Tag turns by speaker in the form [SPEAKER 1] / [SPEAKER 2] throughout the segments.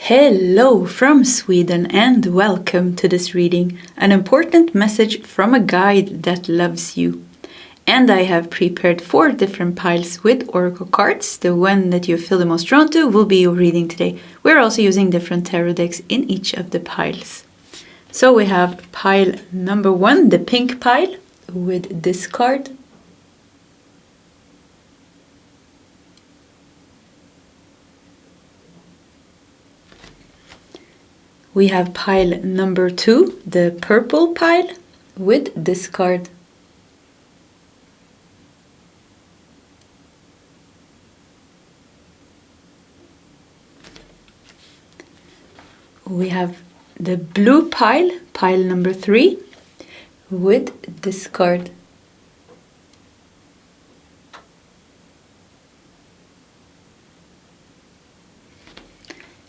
[SPEAKER 1] Hello from Sweden and welcome to this reading, an important message from a guide that loves you. And I have prepared 4 different piles with oracle cards. The one that you feel the most drawn to will be your reading today. We're also using different tarot decks in each of the piles. So we have pile number 1, the pink pile with this card. We have pile number 2, the purple pile, with this card. We have the blue pile, pile number 3, with this card.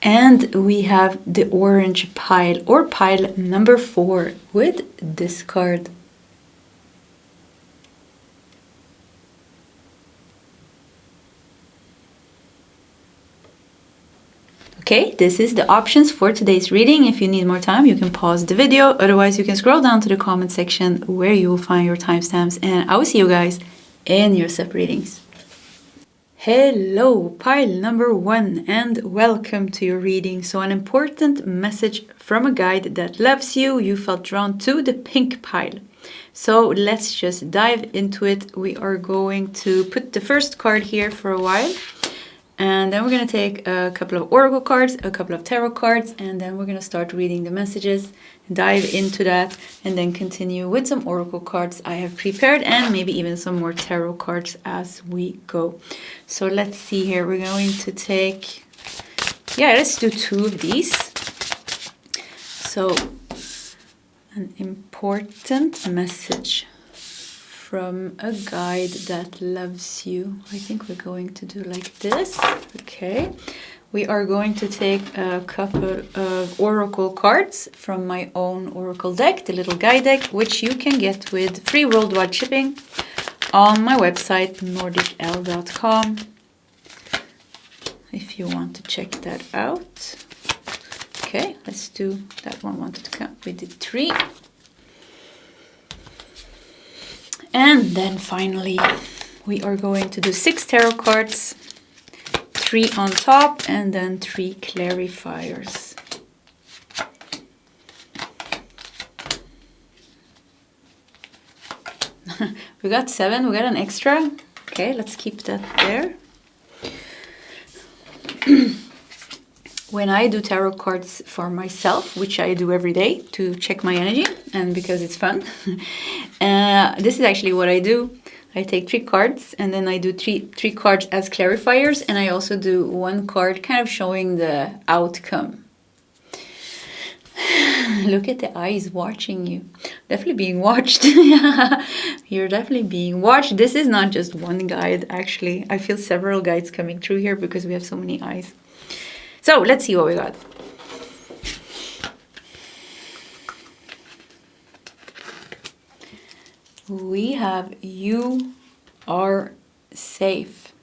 [SPEAKER 1] And we have the orange pile, or pile number 4, with this card. Okay, this is the options for today's reading. If you need more time, you can pause the video. Otherwise, you can scroll down to the comment section where you will find your timestamps. And I will see you guys in your sub readings. Hello, pile number 1, and welcome to your reading. So an important message from a guide that loves you. You felt drawn to the pink pile. So let's just dive into it. We are going to put the first card here for a while. And then we're going to take a couple of oracle cards, a couple of tarot cards, and then we're going to start reading the messages, dive into that, and then continue with some oracle cards I have prepared, and maybe even some more tarot cards as we go. So let's see here. We're going to take, let's do 2 of these. So, an important message from a guide that loves you. I think we're going to do like this. Okay. We are going to take a couple of oracle cards from my own oracle deck, the little guide deck, which you can get with free worldwide shipping on my website, nordicl.com, if you want to check that out. Okay, let's do that one. Wanted to come. We did 3. And then finally, we are going to do 6 tarot cards, 3 on top, and then 3 clarifiers. We got 7, we got an extra. Okay, let's keep that there. When I do tarot cards for myself, which I do every day to check my energy and because it's fun, this is actually what I do. I take 3 cards and then I do three cards as clarifiers, and I also do 1 card kind of showing the outcome. Look at the eyes watching you. Definitely being watched. You're definitely being watched. This is not just one guide, actually. I feel several guides coming through here because we have so many eyes. So let's see what we got. We have you are safe.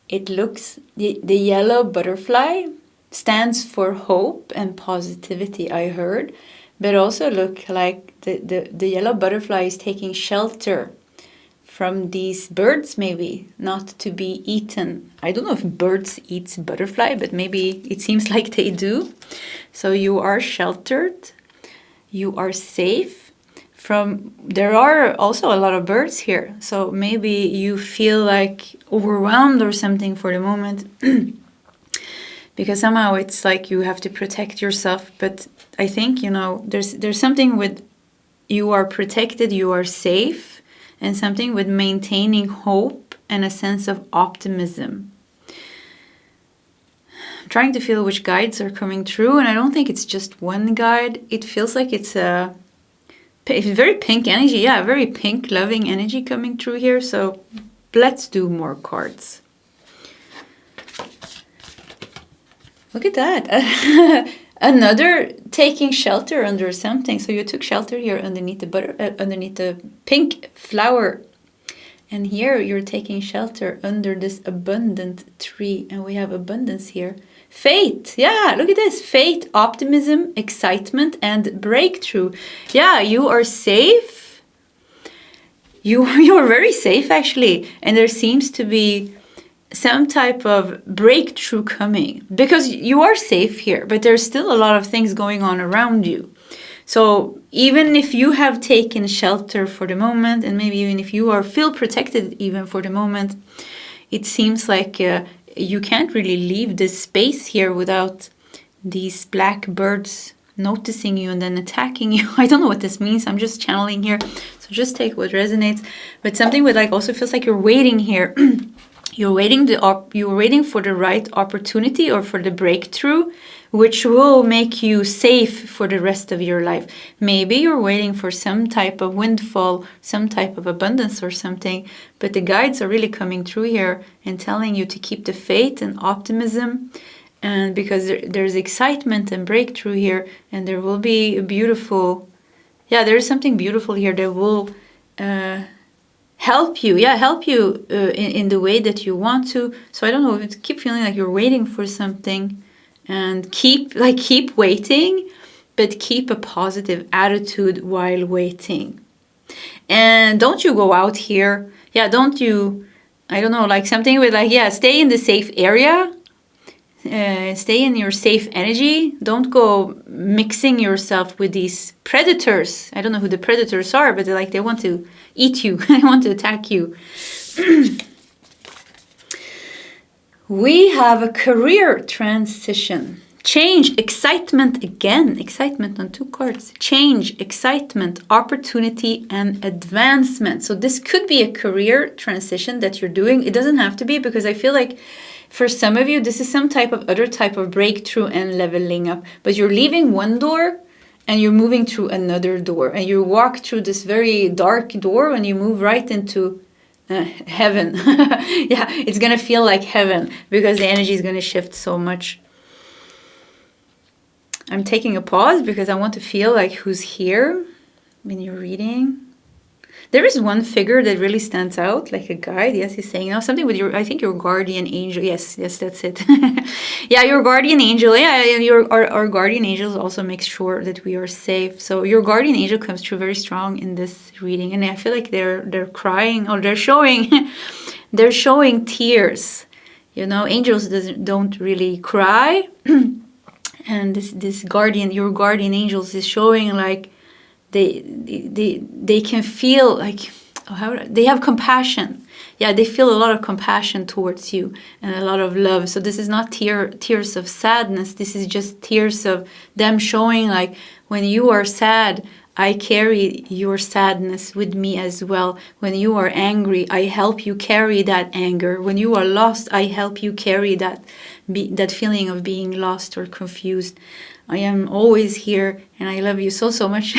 [SPEAKER 1] It looks, the yellow butterfly stands for hope and positivity, I heard, but also look like the yellow butterfly is taking shelter from these birds, maybe not to be eaten. I don't know if birds eat butterfly, but maybe it seems like they do. So you are sheltered, you are safe from, there are also a lot of birds here. So maybe you feel like overwhelmed or something for the moment because somehow it's like you have to protect yourself. But I think, there's something with you are protected, you are safe, and something with maintaining hope and a sense of optimism. I'm trying to feel which guides are coming through, and I don't think it's just one guide. It feels like it's a very pink energy. Yeah, very pink, loving energy coming through here. So let's do more cards. Look at that. Another taking shelter under something. So you took shelter here underneath the pink flower. And here you're taking shelter under this abundant tree. And we have abundance here. Faith. Yeah, look at this. Faith, optimism, excitement, and breakthrough. Yeah, you are safe. You are very safe, actually. And there seems to be some type of breakthrough coming. Because you are safe here, but there's still a lot of things going on around you. So even if you have taken shelter for the moment, and maybe even if you feel protected even for the moment, it seems like you can't really leave this space here without these black birds noticing you and then attacking you. I don't know what this means. I'm just channeling here. So just take what resonates. But something with like also feels like you're waiting here. You're waiting for the right opportunity or for the breakthrough, which will make you safe for the rest of your life. Maybe you're waiting for some type of windfall, some type of abundance or something, but the guides are really coming through here and telling you to keep the faith and optimism, and because there's excitement and breakthrough here, and there will be a beautiful, there's something beautiful here that will help you in the way that you want to. So I don't know, keep feeling like you're waiting for something, and keep waiting, but keep a positive attitude while waiting. And don't you go out here, don't you, I don't know, like something with like, stay in the safe area, stay in your safe energy. Don't go mixing yourself with these predators. I don't know who the predators are, but they want to eat you. They want to attack you. We have a career transition. Change, excitement again. Excitement on 2 cards. Change, excitement, opportunity, and advancement. So this could be a career transition that you're doing. It doesn't have to be, because I feel like for some of you, this is some other type of breakthrough and leveling up. But you're leaving one door and you're moving through another door. And you walk through this very dark door and you move right into heaven. It's going to feel like heaven because the energy is going to shift so much. I'm taking a pause because I want to feel like who's here when you're reading. There is one figure that really stands out, like a guide. Yes, he's saying something with I think your guardian angel. Yes, that's it. Your guardian angel. And our guardian angels also make sure that we are safe. So your guardian angel comes through very strong in this reading, and I feel like they're crying, or they're showing tears. Angels don't really cry, and your guardian angels is showing like. They can feel like they have compassion. They feel a lot of compassion towards you and a lot of love. So this is not tears of sadness. This is just tears of them showing like, when you are sad, I carry your sadness with me as well. When you are angry, I help you carry that anger. When you are lost, I help you carry that feeling of being lost or confused. I am always here, and I love you so much.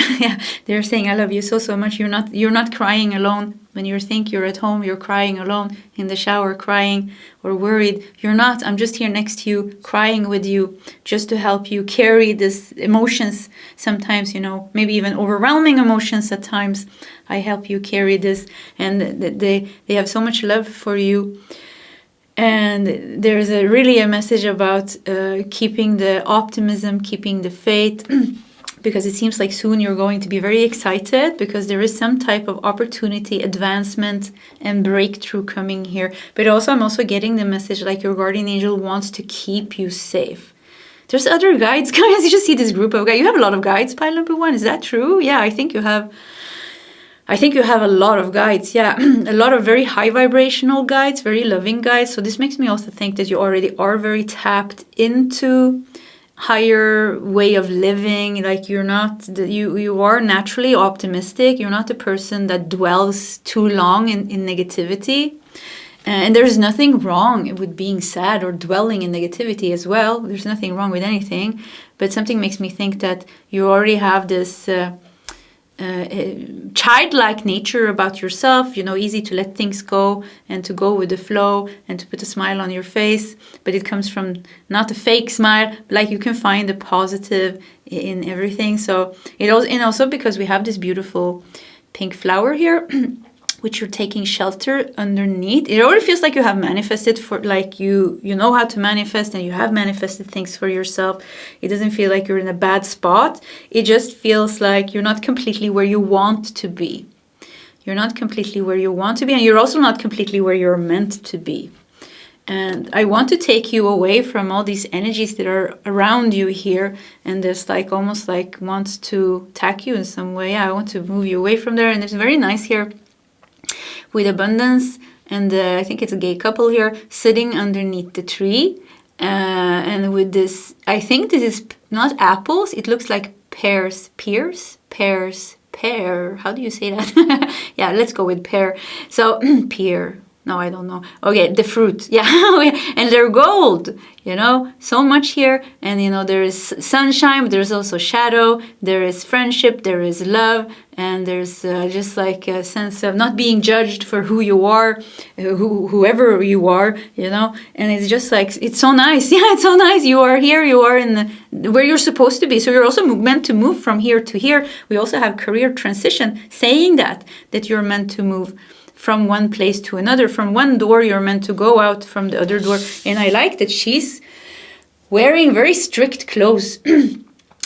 [SPEAKER 1] They're saying I love you so much. You're not crying alone. When you think you're at home, you're crying alone in the shower, crying or worried. You're not. I'm just here next to you, crying with you, just to help you carry these emotions. Sometimes, maybe even overwhelming emotions at times. I help you carry this, and they have so much love for you. And there's really a message about keeping the optimism, keeping the faith, because it seems like soon you're going to be very excited because there is some type of opportunity, advancement, and breakthrough coming here. But also, I'm also getting the message like your guardian angel wants to keep you safe. There's other guides, guys. You just see this group of guides. You have a lot of guides, pile number 1. Is that true? Yeah, I think you have a lot of guides. A lot of very high vibrational guides, very loving guides. So this makes me also think that you already are very tapped into higher way of living. Like you are naturally optimistic. You're not a person that dwells too long in negativity. And there's nothing wrong with being sad or dwelling in negativity as well. There's nothing wrong with anything. But something makes me think that you already have this childlike nature about yourself, easy to let things go and to go with the flow and to put a smile on your face. But it comes from not a fake smile, but like you can find the positive in everything. So also because we have this beautiful pink flower here, which you're taking shelter underneath. It already feels like you have manifested, for like you know how to manifest, and you have manifested things for yourself. It doesn't feel like you're in a bad spot. It just feels like you're not completely where you want to be. You're not completely where you want to be, and you're also not completely where you're meant to be. And I want to take you away from all these energies that are around you here, and there's like almost like wants to attack you in some way. I want to move you away from there. And it's very nice here with abundance, and I think it's a gay couple here sitting underneath the tree, and with this, I think this is not apples, it looks like pears, pear, how do you say that? Yeah, let's go with pear. So pear, no, I don't know. Okay, the fruit, yeah. And they're gold, you know, so much here. And, you know, there is sunshine, but there's also shadow. There is friendship, there is love. And there's just like a sense of not being judged for who you are, whoever you are, you know. And it's just like, it's so nice. Yeah, it's so nice. You are here, you are in where you're supposed to be. So you're also meant to move from here to here. We also have career transition saying that you're meant to move from one place to another. From one door, you're meant to go out from the other door. And I like that she's wearing very strict clothes.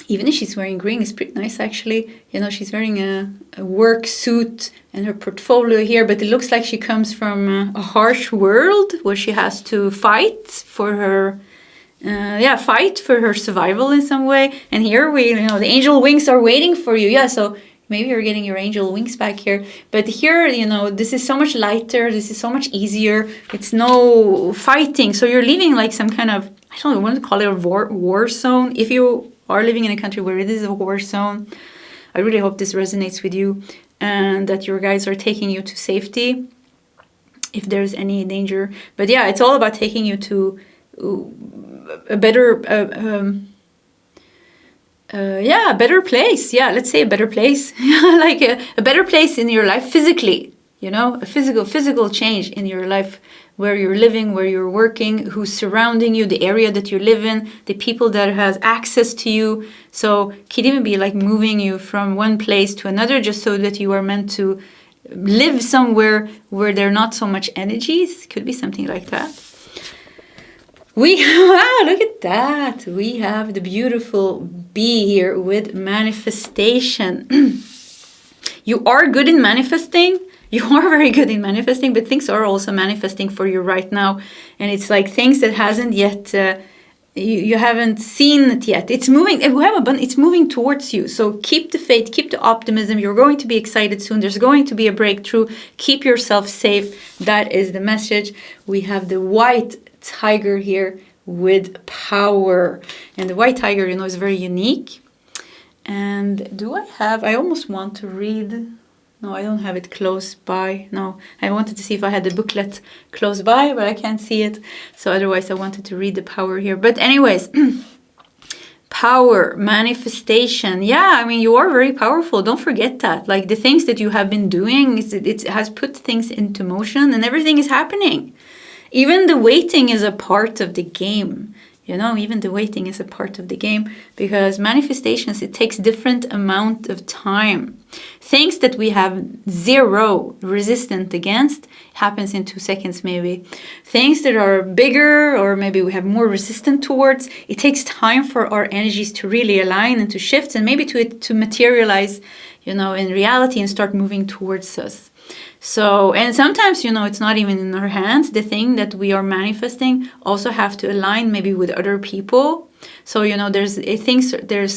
[SPEAKER 1] Even if she's wearing green, it's pretty nice, actually. You know, she's wearing a work suit and her portfolio here, but it looks like she comes from a harsh world where she has to fight for her, fight for her survival in some way. And here the angel wings are waiting for you. Yeah, so maybe you're getting your angel wings back here. But here, you know, this is so much lighter. This is so much easier. It's no fighting. So you're leaving like some kind of, I don't know, I want to call it a war zone. If you are living in a country where it is a war zone, I really hope this resonates with you and that your guides are taking you to safety if there's any danger. But yeah, it's all about taking you to a better a better place. Yeah, let's say a better place. Like a better place in your life physically, you know, a physical change in your life, where you're living, where you're working, who's surrounding you, the area that you live in, the people that has access to you. So it could even be like moving you from one place to another, just so that you are meant to live somewhere where there are not so much energies. Could be something like that. Wow, look at that. We have the beautiful bee here with manifestation. You are good in manifesting. You are very good in manifesting, but things are also manifesting for you right now. And it's like things that hasn't yet, you haven't seen it yet. It's moving, it's moving towards you. So keep the faith, keep the optimism. You're going to be excited soon. There's going to be a breakthrough. Keep yourself safe. That is the message. We have the white tiger here with power. And the white tiger, you know, is very unique. And I almost want to read. No, I don't have it close by. No, I wanted to see if I had the booklet close by, but I can't see it. So otherwise I wanted to read the power here. But anyways, power, manifestation. Yeah, I mean, you are very powerful. Don't forget that. Like the things that you have been doing, it has put things into motion and everything is happening. Even the waiting is a part of the game. You know, even the waiting is a part of the game, because manifestations, it takes different amount of time. Things that we have zero resistance against happens in 2 seconds maybe. Things that are bigger, or maybe we have more resistance towards, it takes time for our energies to really align and to shift, and maybe to materialize, you know, in reality and start moving towards us. So, and sometimes, you know, it's not even in our hands. The thing that we are manifesting also have to align maybe with other people. So, you know, there's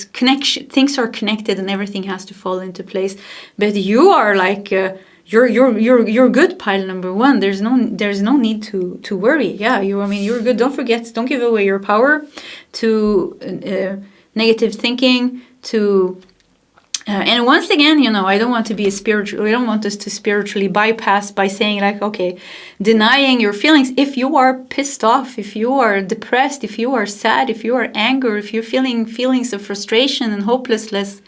[SPEAKER 1] connection, things are connected and everything has to fall into place. But you are like, you're good, pile number one. There's no need to worry. Yeah, you're good. Don't forget, don't give away your power to negative thinking, to and once again, you know, I don't want us to spiritually bypass by saying like, okay, denying your feelings. If you are pissed off, if you are depressed, if you are sad, if you are angry, if you're feeling feelings of frustration and hopelessness,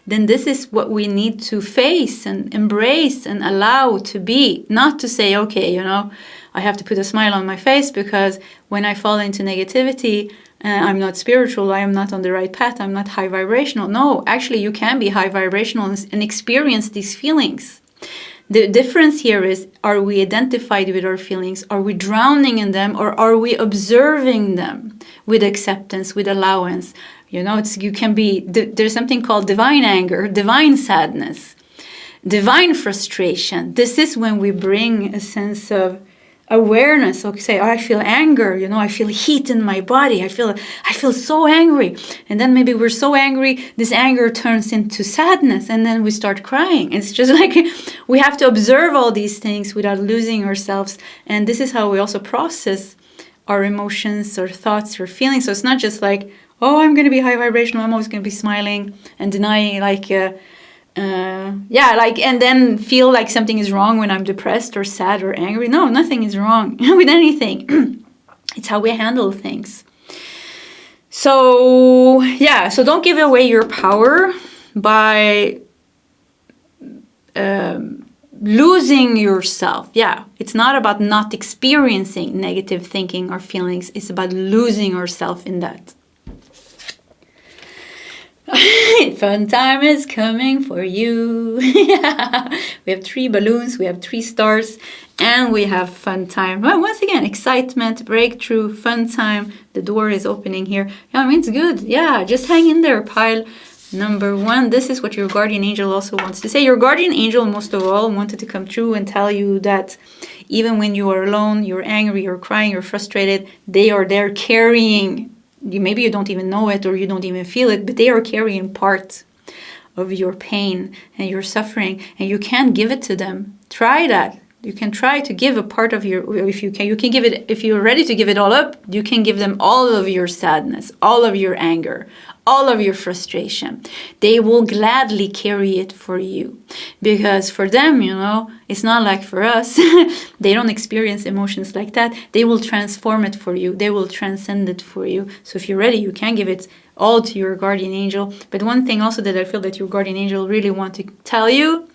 [SPEAKER 1] then this is what we need to face and embrace and allow to be. Not to say, okay, you know, I have to put a smile on my face because when I fall into negativity, I'm not spiritual, I am not on the right path, I'm not high vibrational. No, actually you can be high vibrational and experience these feelings. The difference here is, are we identified with our feelings? Are we drowning in them, or are we observing them with acceptance, with allowance? You know, you can be, there's something called divine anger, divine sadness, divine frustration. This is when we bring a sense of awareness. Okay, say, oh, I feel anger, you know, I feel heat in my body. I feel so angry. And then maybe we're so angry, this anger turns into sadness, and then we start crying. It's just like we have to observe all these things without losing ourselves. And this is how we also process our emotions or thoughts or feelings. So it's not just like, oh, I'm going to be high vibrational, I'm always going to be smiling and denying, like, and then feel like something is wrong when I'm depressed or sad or angry. No, nothing is wrong with anything. It's how we handle things. So, yeah, so don't give away your power by losing yourself. Yeah, it's not about not experiencing negative thinking or feelings. It's about losing yourself in that. Fun time is coming for you. We have 3 balloons, we have 3 stars, and we have fun time. Well, once again, excitement, breakthrough, fun time. The door is opening here. Yeah, I mean, it's good. Yeah, just hang in there, pile number 1. This is what your guardian angel also wants to say. Your guardian angel, most of all, wanted to come true and tell you that even when you are alone, you're angry, you're crying, you're frustrated, they are there carrying. Maybe you don't even know it or you don't even feel it, but they are carrying part of your pain and your suffering, and you can't give it to them. Try that. You can try to give a part of your, if you can give it, if you're ready to give it all up, you can give them all of your sadness, all of your anger, all of your frustration. They will gladly carry it for you, because for them, you know, it's not like for us. They don't experience emotions like that. They will transform it for you. They will transcend it for you. So if you're ready, you can give it all to your guardian angel. But one thing also that I feel that your guardian angel really want to tell you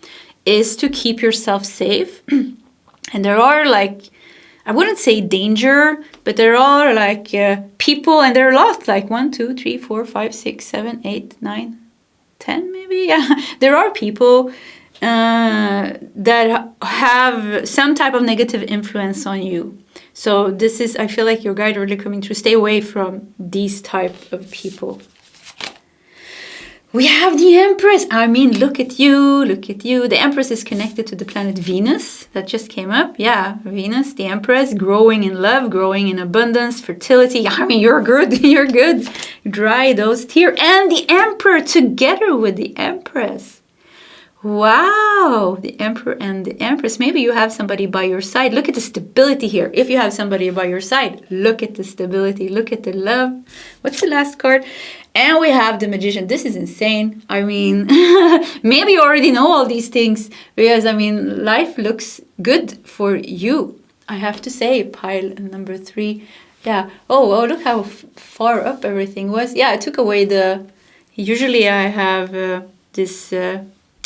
[SPEAKER 1] is to keep yourself safe. And there are, like, I wouldn't say danger, but there are like people, and there are lots, like 1, 2, 3, 4, 5, 6, 7, 8, 9, 10 maybe. Yeah, there are people that have some type of negative influence on you. So this is, I feel like your guide really coming through. Stay away from these type of people. We have the Empress. I mean, look at you, look at you. The Empress is connected to the planet Venus. That just came up. Yeah, Venus, the Empress, growing in love, growing in abundance, fertility. I mean, you're good, you're good. Dry those tears. And the Emperor together with the Empress. Wow, the Emperor and the Empress. Maybe you have somebody by your side. Look at the stability here. If you have somebody by your side, look at the stability. Look at the love. What's the last card? And we have the Magician. This is insane. I mean, maybe you already know all these things, because, I mean, life looks good for you. I have to say, pile number 3. Yeah. Oh, look how far up everything was. Yeah, I took away the... Usually I have this...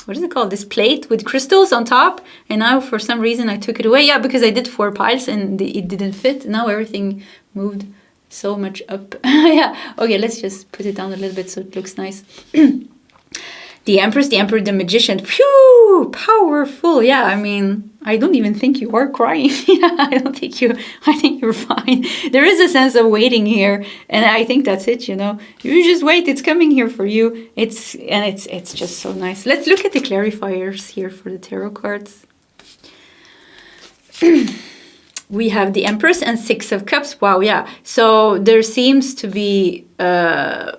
[SPEAKER 1] what is it called? This plate with crystals on top. And now for some reason I took it away. Yeah, because I did 4 piles and it didn't fit. Now everything moved so much up. Yeah. Okay, let's just put it down a little bit so it looks nice. The Empress, the Emperor, the Magician. Phew! Powerful. Yeah, I mean, I don't even think you are crying. I think you're fine. There is a sense of waiting here, and I think that's it, you know. You just wait, it's coming here for you. It's just so nice. Let's look at the clarifiers here for the tarot cards. We have the Empress and 6 of Cups. Wow, yeah. So there seems to be a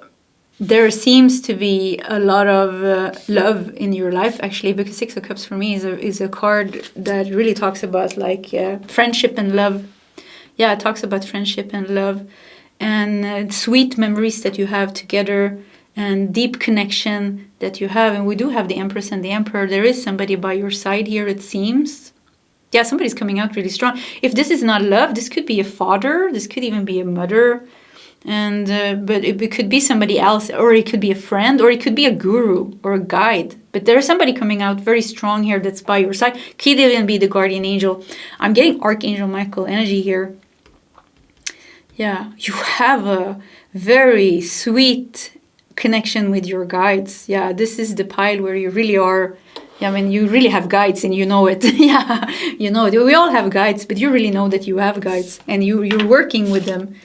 [SPEAKER 1] lot of love in your life, actually, because 6 of Cups for me is a card that really talks about, like, friendship and love. Yeah, it talks about friendship and love and sweet memories that you have together and deep connection that you have. And we do have the Empress and the Emperor. There is somebody by your side here, it seems. Yeah, somebody's coming out really strong. If this is not love, this could be a father. This could even be a mother. And but it could be somebody else, or it could be a friend, or it could be a guru or a guide. But there's somebody coming out very strong here that's by your side. Could even be the guardian angel. I'm getting Archangel Michael energy here. Yeah, you have a very sweet connection with your guides. Yeah, this is the pile where you really are Yeah, I mean, you really have guides and you know it. Yeah, you know it. We all have guides, but you really know that you have guides and you're working with them.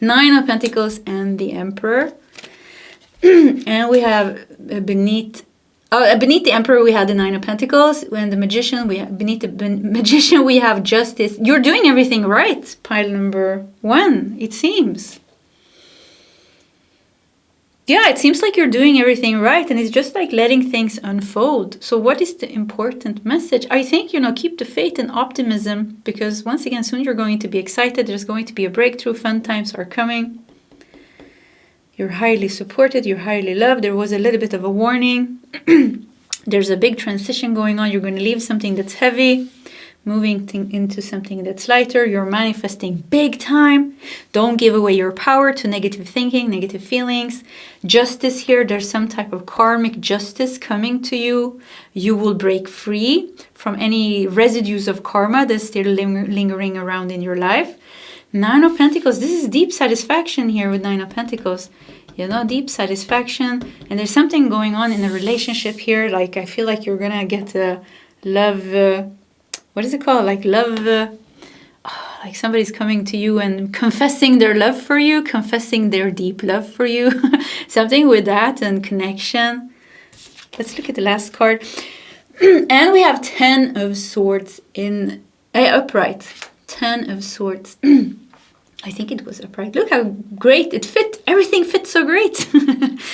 [SPEAKER 1] 9 of Pentacles and the Emperor. And we have beneath the Emperor, we have the 9 of Pentacles. And the Magician, beneath the Magician, we have Justice. You're doing everything right, pile number 1, it seems. Yeah, it seems like you're doing everything right, and it's just like letting things unfold. So what is the important message? I think, keep the faith and optimism, because once again, soon you're going to be excited. There's going to be a breakthrough. Fun times are coming. You're highly supported. You're highly loved. There was a little bit of a warning. There's a big transition going on. You're going to leave something that's heavy, moving into something that's lighter. You're manifesting big time. Don't give away your power to negative thinking, negative feelings. Justice here, there's some type of karmic justice coming to you. You will break free from any residues of karma that's still lingering around in your life. 9 of Pentacles, this is deep satisfaction here with 9 of Pentacles. Deep satisfaction. And there's something going on in a relationship here. Like, I feel like you're going to get a love... what is it called? Like love, like somebody's coming to you and confessing their love for you, confessing their deep love for you. Something with that and connection. Let's look at the last card. And we have 10 of Swords in upright. 10 of Swords. I think it was upright. Look how great it fit. Everything fits so great.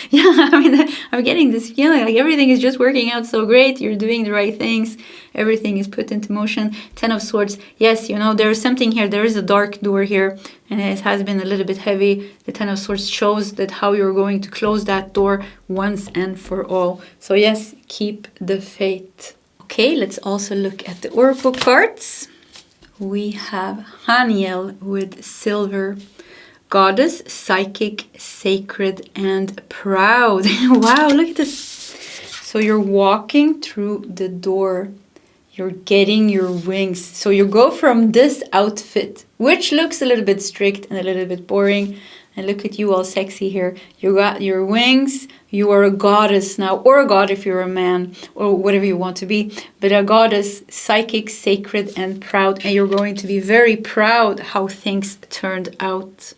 [SPEAKER 1] Yeah, I mean, I'm getting this feeling like everything is just working out so great. You're doing the right things. Everything is put into motion. 10 of Swords. Yes, there is something here. There is a dark door here, and it has been a little bit heavy. The 10 of Swords shows that how you're going to close that door once and for all. So yes, keep the faith. Okay, let's also look at the Oracle cards. We have Haniel with silver, Goddess, Psychic, Sacred, and Proud. Wow, look at this. So you're walking through the door. You're getting your wings. So you go from this outfit, which looks a little bit strict and a little bit boring. And look at you all sexy here. You got your wings. You are a goddess now, or a god if you're a man, or whatever you want to be. But a goddess, psychic, sacred, and proud. And you're going to be very proud how things turned out.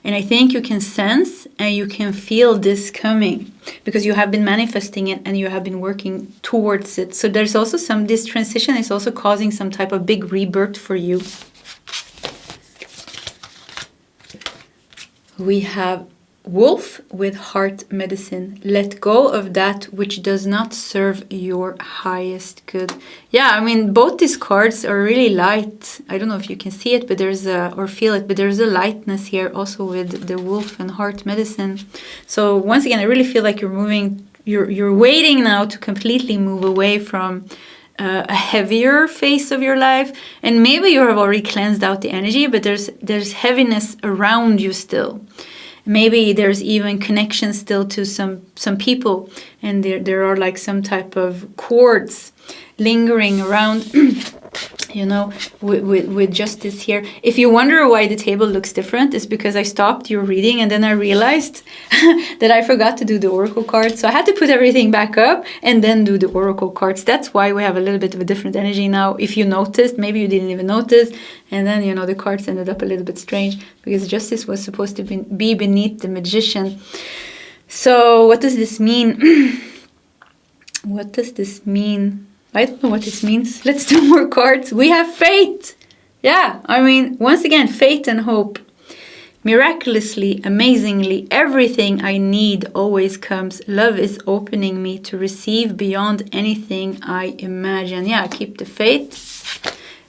[SPEAKER 1] And I think you can sense and you can feel this coming, because you have been manifesting it and you have been working towards it. So there's also this transition is also causing some type of big rebirth for you. We have Wolf with Heart Medicine. Let go of that which does not serve your highest good. Yeah, I mean, both these cards are really light. I don't know if you can see it, but or feel it, but there's a lightness here also with the Wolf and Heart Medicine. So once again, I really feel like you're waiting now to completely move away from a heavier phase of your life, and maybe you have already cleansed out the energy, but there's heaviness around you still. Maybe there's even connection still to some people, and there are like some type of cords lingering around. With justice here. If you wonder why the table looks different, it's because I stopped your reading and then I realized that I forgot to do the oracle cards. So I had to put everything back up and then do the oracle cards. That's why we have a little bit of a different energy now. If you noticed, maybe you didn't even notice. And then, the cards ended up a little bit strange because justice was supposed to be beneath the magician. So what does this mean? What does this mean? I don't know what this means. Let's do more cards. We have faith. Yeah, I mean, once again, faith and hope. Miraculously, amazingly, everything I need always comes. Love is opening me to receive beyond anything I imagine. Yeah, keep the faith.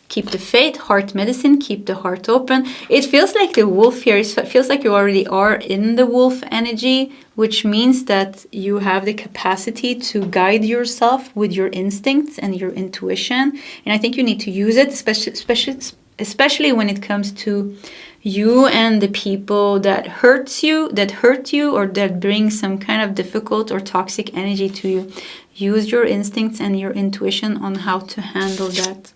[SPEAKER 1] Keep the faith, heart medicine, keep the heart open. It feels like the wolf here. It feels like you already are in the wolf energy, which means that you have the capacity to guide yourself with your instincts and your intuition. And I think you need to use it, especially when it comes to you and the people that hurt you, or that bring some kind of difficult or toxic energy to you. Use your instincts and your intuition on how to handle that.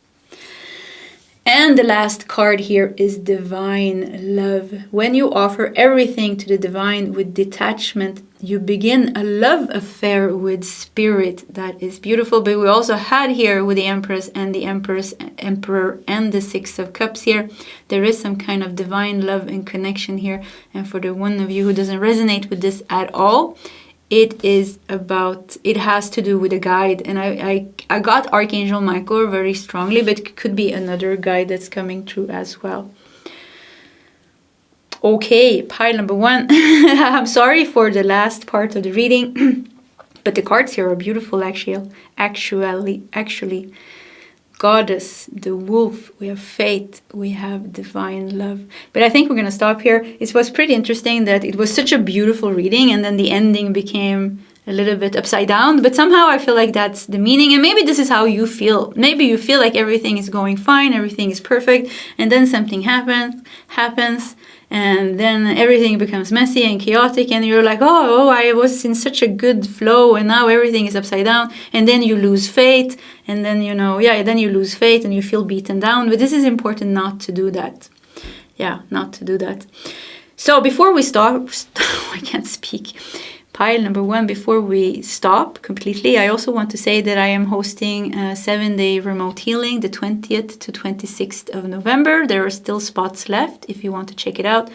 [SPEAKER 1] And the last card here is divine love. When you offer everything to the divine with detachment, you begin a love affair with spirit. That is beautiful. But we also had here with the Empress and the Emperor and the Six of Cups here, there is some kind of divine love and connection here. And for the one of you who doesn't resonate with this at all, it has to do with a guide. And I got Archangel Michael very strongly, but it could be another guide that's coming through as well. Okay, pile number 1. I'm sorry for the last part of the reading, but the cards here are beautiful actually. Goddess, the wolf, we have faith, we have divine love. But I think we're going to stop here. It was pretty interesting that it was such a beautiful reading and then the ending became a little bit upside down. But somehow I feel like that's the meaning. And maybe this is how you feel. Maybe you feel like everything is going fine, everything is perfect. And then something happens. And then everything becomes messy and chaotic and you're like, oh, I was in such a good flow and now everything is upside down. And then you lose faith and then, then you lose faith and you feel beaten down. But this is important not to do that. Yeah, not to do that. So before we start, I can't speak. Pile number 1, before we stop completely, I also want to say that I am hosting a 7-day remote healing, the 20th to 26th of November. There are still spots left if you want to check it out.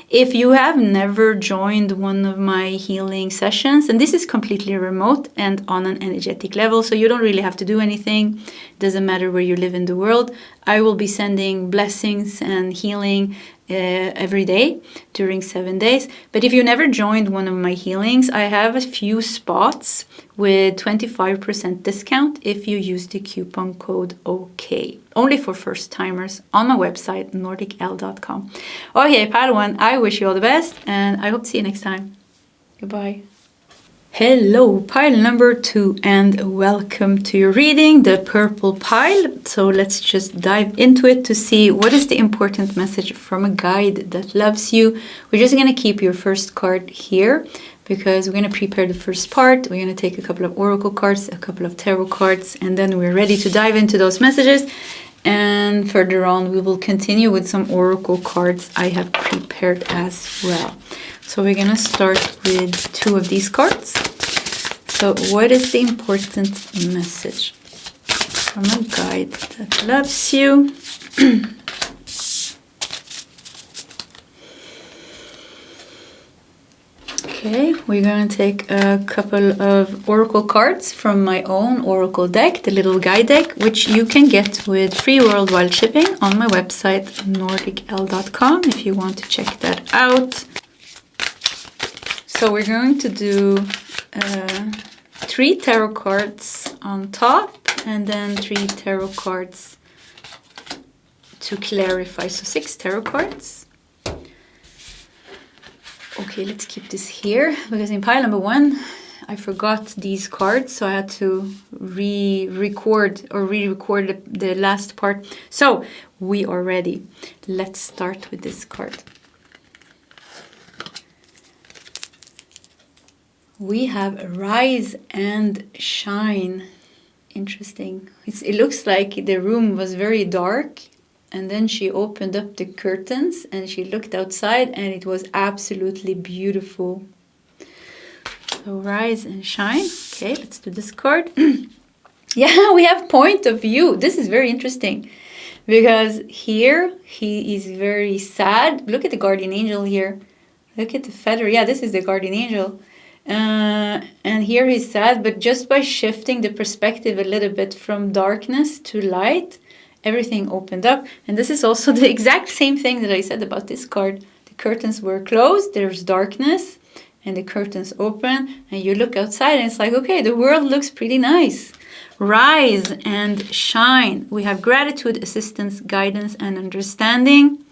[SPEAKER 1] If you have never joined one of my healing sessions, and this is completely remote and on an energetic level, so you don't really have to do anything. Doesn't matter where you live in the world. I will be sending blessings and healing every day during 7 days. But if you never joined one of my healings, I have a few spots with 25% discount if you use the coupon code OK. Only for first timers on my website, nordicl.com. Okay, Padawan, I wish you all the best and I hope to see you next time. Goodbye. Hello, pile number 2, and welcome to your reading, the purple pile. So let's just dive into it to see what is the important message from a guide that loves you. We're just going to keep your first card here because we're going to prepare the first part. We're going to take a couple of oracle cards, a couple of tarot cards, and then we're ready to dive into those messages. And further on, we will continue with some oracle cards I have prepared as well. So we're going to start with 2 of these cards. So what is the important message from a guide that loves you? Okay, we're going to take a couple of oracle cards from my own oracle deck, the little guide deck, which you can get with free worldwide shipping on my website, nordicl.com, if you want to check that out. So we're going to do 3 tarot cards on top and then 3 tarot cards to clarify. So 6 tarot cards. Okay, let's keep this here because in pile number 1, I forgot these cards. So I had to re-record the last part. So we are ready. Let's start with this card. We have rise and shine. Interesting. It looks like the room was very dark and then she opened up the curtains and she looked outside and it was absolutely beautiful. So rise and shine. Okay, let's do this card. Yeah, we have point of view. This is very interesting because here he is very sad. Look at the guardian angel here. Look at the feather. Yeah, this is the guardian angel. And here he's sad, but just by shifting the perspective a little bit from darkness to light, everything opened up. And this is also the exact same thing that I said about this card. The curtains were closed, there's darkness, and the curtains open, and you look outside and it's like, okay, the world looks pretty nice. Rise and shine. We have gratitude, assistance, guidance, and understanding.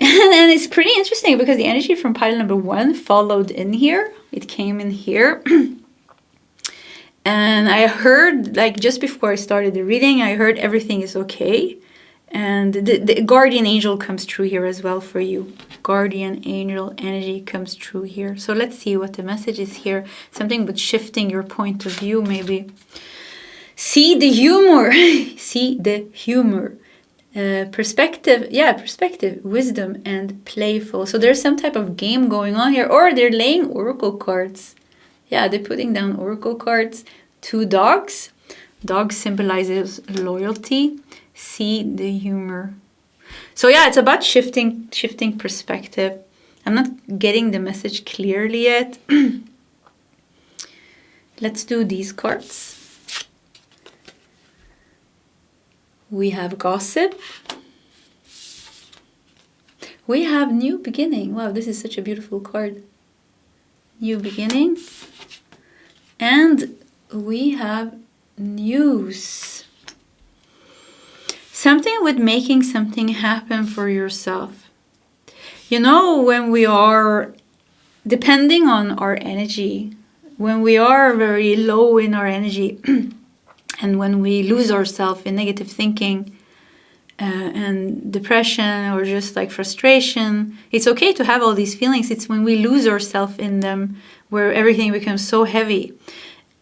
[SPEAKER 1] And it's pretty interesting because the energy from pile number 1 followed in here. It came in here. And I heard, like just before I started the reading, I heard everything is okay. And the guardian angel comes through here as well for you. Guardian angel energy comes through here. So let's see what the message is here. Something with shifting your point of view maybe. See the humor. See the humor. perspective, wisdom, and playful. So there's some type of game going on here, or they're laying oracle cards. Yeah, they're putting down oracle cards. 2 dogs. Dog symbolizes loyalty. See the humor. So yeah, it's about shifting perspective. I'm not getting the message clearly yet. Let's do these cards. We have gossip. We have new beginning. Wow, this is such a beautiful card. New beginning. And we have news. Something with making something happen for yourself. You know, when we are, depending on our energy, when we are very low in our energy, and when we lose ourselves in negative thinking and depression or just like frustration, it's okay to have all these feelings. It's when we lose ourselves in them where everything becomes so heavy.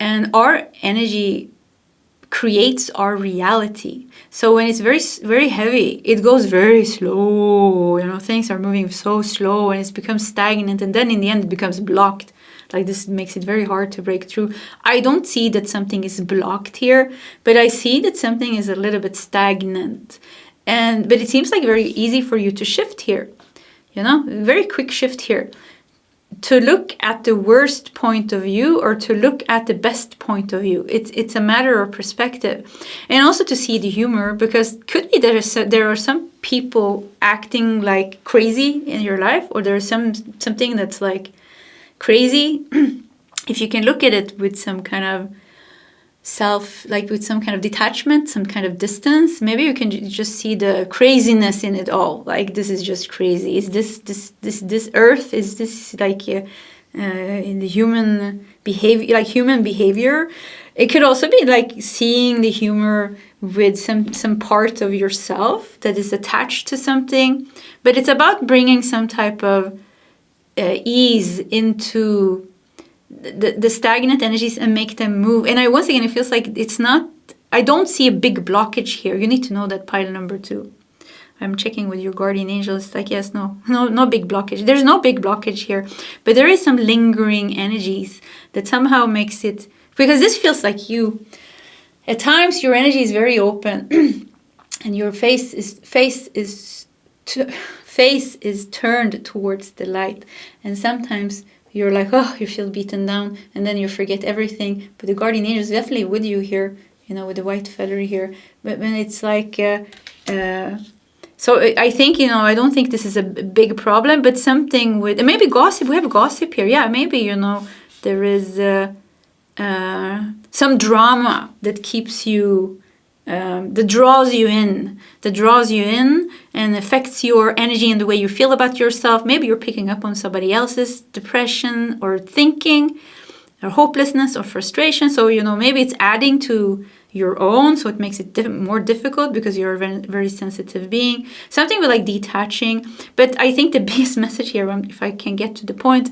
[SPEAKER 1] And our energy creates our reality. So when it's very, very heavy, it goes very slow. You know, things are moving so slow and it becomes stagnant. And then in the end, it becomes blocked. Like this makes it very hard to break through. I don't see that something is blocked here, but I see that something is a little bit stagnant. But it seems like very easy for you to shift here. You know, very quick shift here. To look at the worst point of view or to look at the best point of view. It's a matter of perspective. And also to see the humor, because could be there are some people acting like crazy in your life, or there's something that's like crazy. If you can look at it with some kind of with some kind of detachment, some kind of distance, maybe you can just see the craziness in it all. Like, this is just crazy. Is this earth? Is this like in the human behavior, like human behavior? It could also be like seeing the humor with some part of yourself that is attached to something. But it's about bringing some type of ease into the stagnant energies and make them move. And once again, it feels like it's not, I don't see a big blockage here. You need to know that, pile number 2. I'm checking with your guardian angel. It's like, yes, no big blockage. There's no big blockage here, but there is some lingering energies that somehow makes it, because this feels like you, at times your energy is very open and your face is turned towards the light. And sometimes you're like, oh, you feel beaten down, and then you forget everything. But the guardian angel is definitely with you here, you know, with the white feather here. But when it's like, so I think, you know, I don't think this is a big problem, but something with, and maybe gossip, we have gossip here. Yeah, maybe, you know, there is some drama that keeps you, that draws you in and affects your energy and the way you feel about yourself. Maybe you're picking up on somebody else's depression or thinking or hopelessness or frustration. So, you know, maybe it's adding to your own, so it makes it more difficult because you're a very, very sensitive being. Something with like detaching. But I think the biggest message here, if I can get to the point,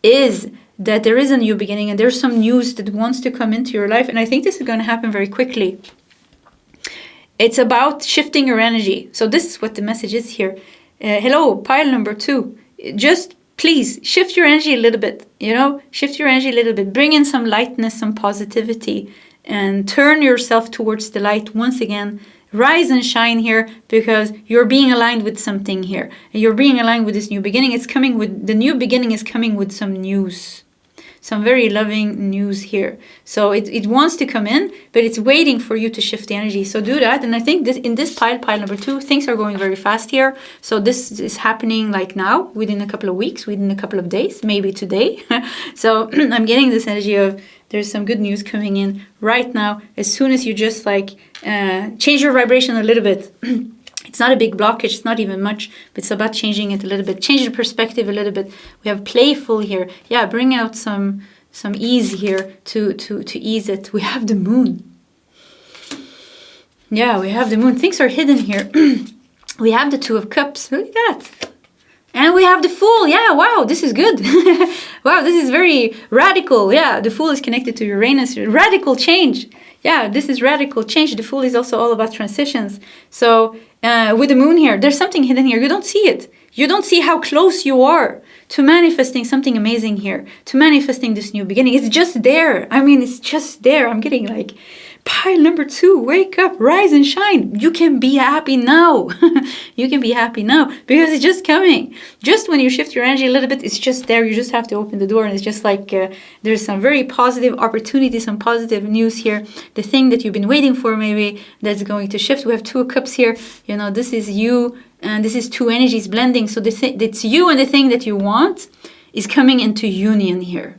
[SPEAKER 1] is that there is a new beginning and there's some news that wants to come into your life. And I think this is going to happen very quickly. It's about shifting your energy. So this is what the message is here. Hello, pile number 2. Just please shift your energy a little bit, you know, shift your energy a little bit. Bring in some lightness, some positivity, and turn yourself towards the light once again. Rise and shine here, because you're being aligned with something here. And you're being aligned with this new beginning. The new beginning is coming with some news. Some very loving news here. So it wants to come in, but it's waiting for you to shift the energy. So do that. And I think in this pile number 2, things are going very fast here. So this is happening like now, within a couple of weeks, within a couple of days, maybe today. So I'm getting this energy of there's some good news coming in right now. As soon as you just like change your vibration a little bit. It's not a big blockage, it's not even much, but it's about changing it a little bit, change the perspective a little bit. We have playful here. Yeah, bring out some ease here to ease it. We have the moon. Yeah, we have the moon. Things are hidden here. We have the 2 of Cups. Look at that. And we have the Fool. Yeah, wow, this is good. Wow, this is very radical. Yeah, the Fool is connected to Uranus. Radical change. Yeah, this is radical change. The Fool is also all about transitions. So with the Moon here, there's something hidden here. You don't see it. You don't see how close you are to manifesting something amazing here, to manifesting this new beginning. It's just there. I mean, it's just there. I'm getting like pile number 2, wake up, rise and shine. You can be happy now. You can be happy now because it's just coming. Just when you shift your energy a little bit, it's just there. You just have to open the door, and it's just like there's some very positive opportunities, some positive news here. The thing that you've been waiting for, maybe that's going to shift. We have 2 cups here. You know, this is you, and this is 2 energies blending. So it's you and the thing that you want is coming into union here.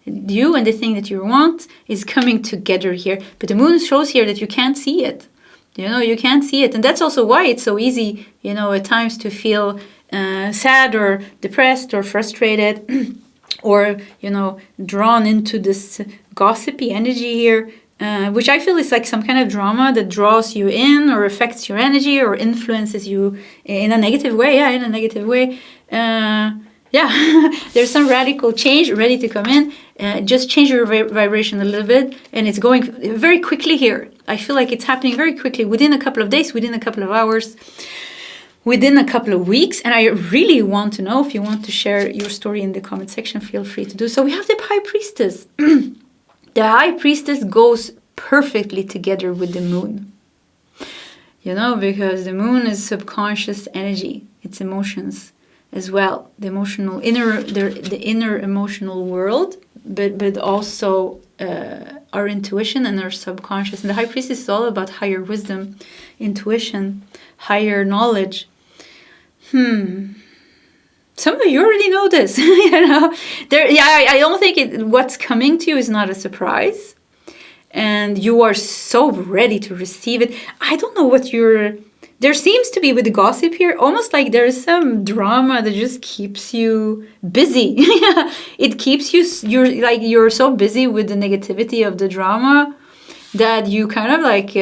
[SPEAKER 1] You and the thing that you want is coming together here. But the Moon shows here that you can't see it. You know, you can't see it. And that's also why it's so easy, you know, at times to feel sad or depressed or frustrated or, you know, drawn into this gossipy energy here, which I feel is like some kind of drama that draws you in or affects your energy or influences you in a negative way. Yeah, in a negative way. Yeah, there's some radical change ready to come in. Just change your vibration a little bit, and it's going very quickly here. I feel like it's happening very quickly, within a couple of days, within a couple of hours, within a couple of weeks. And I really want to know, if you want to share your story in the comment section, feel free to do so. We have the High Priestess. The High Priestess goes perfectly together with the Moon. You know, because the Moon is subconscious energy, it's emotions as well, the emotional the inner emotional world, but also our intuition and our subconscious. And the High Priestess is all about higher wisdom, intuition, higher knowledge. Some of you already know this. You know, I don't think what's coming to you is not a surprise, and you are so ready to receive it. I don't know what there seems to be with the gossip here, almost like there's some drama that just keeps you busy. It keeps you, you're so busy with the negativity of the drama that you kind of like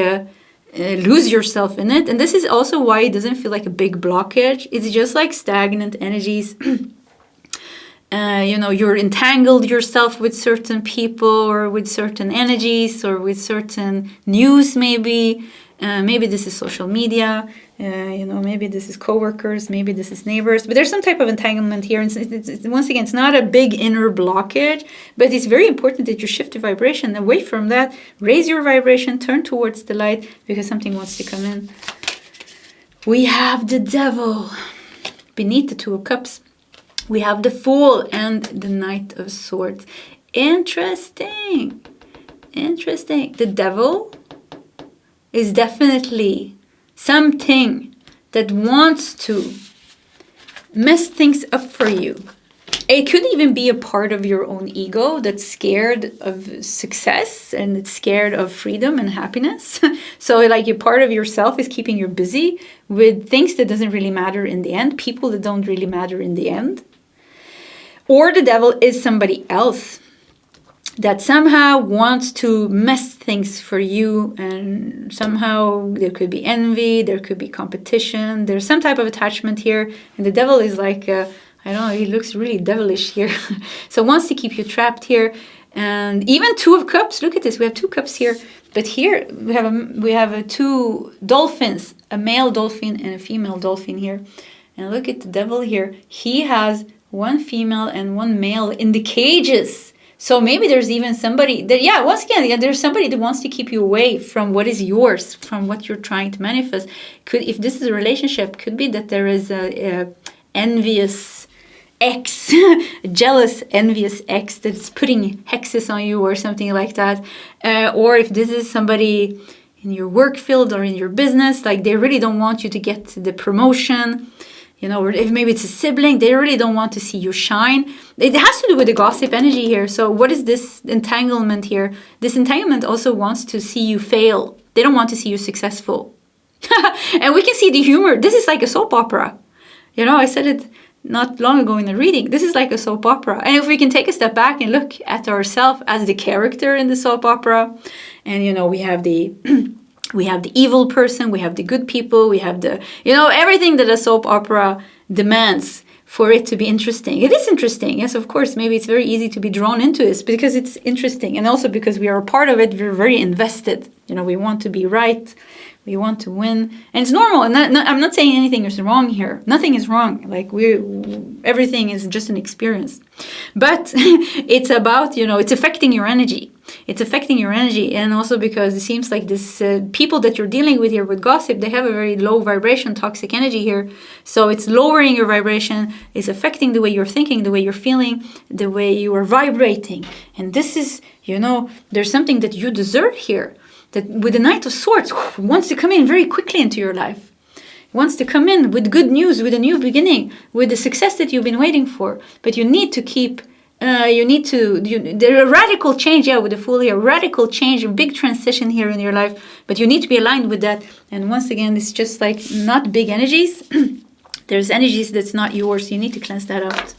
[SPEAKER 1] lose yourself in it. And this is also why it doesn't feel like a big blockage. It's just like stagnant energies. You know, you're entangled yourself with certain people or with certain energies or with certain news maybe. Maybe this is social media, you know, maybe this is coworkers, maybe this is neighbors, but there's some type of entanglement here. And once again, it's not a big inner blockage, but it's very important that you shift your vibration away from that, raise your vibration, turn towards the light, because something wants to come in. We have the Devil beneath the 2 of Cups. We have the Fool and the Knight of Swords. Interesting. The Devil is definitely something that wants to mess things up for you. It could even be a part of your own ego that's scared of success and it's scared of freedom and happiness. So like a part of yourself is keeping you busy with things that doesn't really matter in the end, people that don't really matter in the end. Or the Devil is somebody else that somehow wants to mess things for you, and somehow there could be envy, there could be competition, there's some type of attachment here, and the Devil is like, I don't know, he looks really devilish here. So wants to keep you trapped here. And even 2 of Cups, look at this, we have 2 cups here, but here we have 2 dolphins, a male dolphin and a female dolphin here. And look at the Devil here, he has 1 female and 1 male in the cages. So maybe there's even somebody that, once again, there's somebody that wants to keep you away from what is yours, from what you're trying to manifest. If this is a relationship, could be that there is a envious ex, jealous, envious ex that's putting hexes on you or something like that. Or if this is somebody in your work field or in your business, like they really don't want you to get the promotion. You know, or if maybe it's a sibling, they really don't want to see you shine. It has to do with the gossip energy here. So what is this entanglement here? This entanglement also wants to see you fail. They don't want to see you successful. And we can see the humor. This is like a soap opera. You know, I said it not long ago in the reading. This is like a soap opera. And if we can take a step back and look at ourselves as the character in the soap opera, and, you know, we have the... We have the evil person, we have the good people, we have the, you know, everything that a soap opera demands for it to be interesting. It is interesting, yes, of course. Maybe it's very easy to be drawn into this because it's interesting, and also because we are a part of it. We're very invested. You know, we want to be right, we want to win, and it's normal. And I'm not saying anything is wrong here. Nothing is wrong. Like everything is just an experience. But it's about, you know, it's affecting your energy. It's affecting your energy, and also because it seems like this people that you're dealing with here with gossip, they have a very low vibration, toxic energy here. So it's lowering your vibration, it's affecting the way you're thinking, the way you're feeling, the way you are vibrating. And this is, you know, there's something that you deserve here. That with the Knight of Swords wants to come in very quickly into your life. Wants to come in with good news, with a new beginning, with the success that you've been waiting for. But you need to keep. There a radical change, with the Fool here, radical change, a big transition here in your life, but you need to be aligned with that. And once again, it's just like not big energies. There's energies that's not yours. You need to cleanse that out.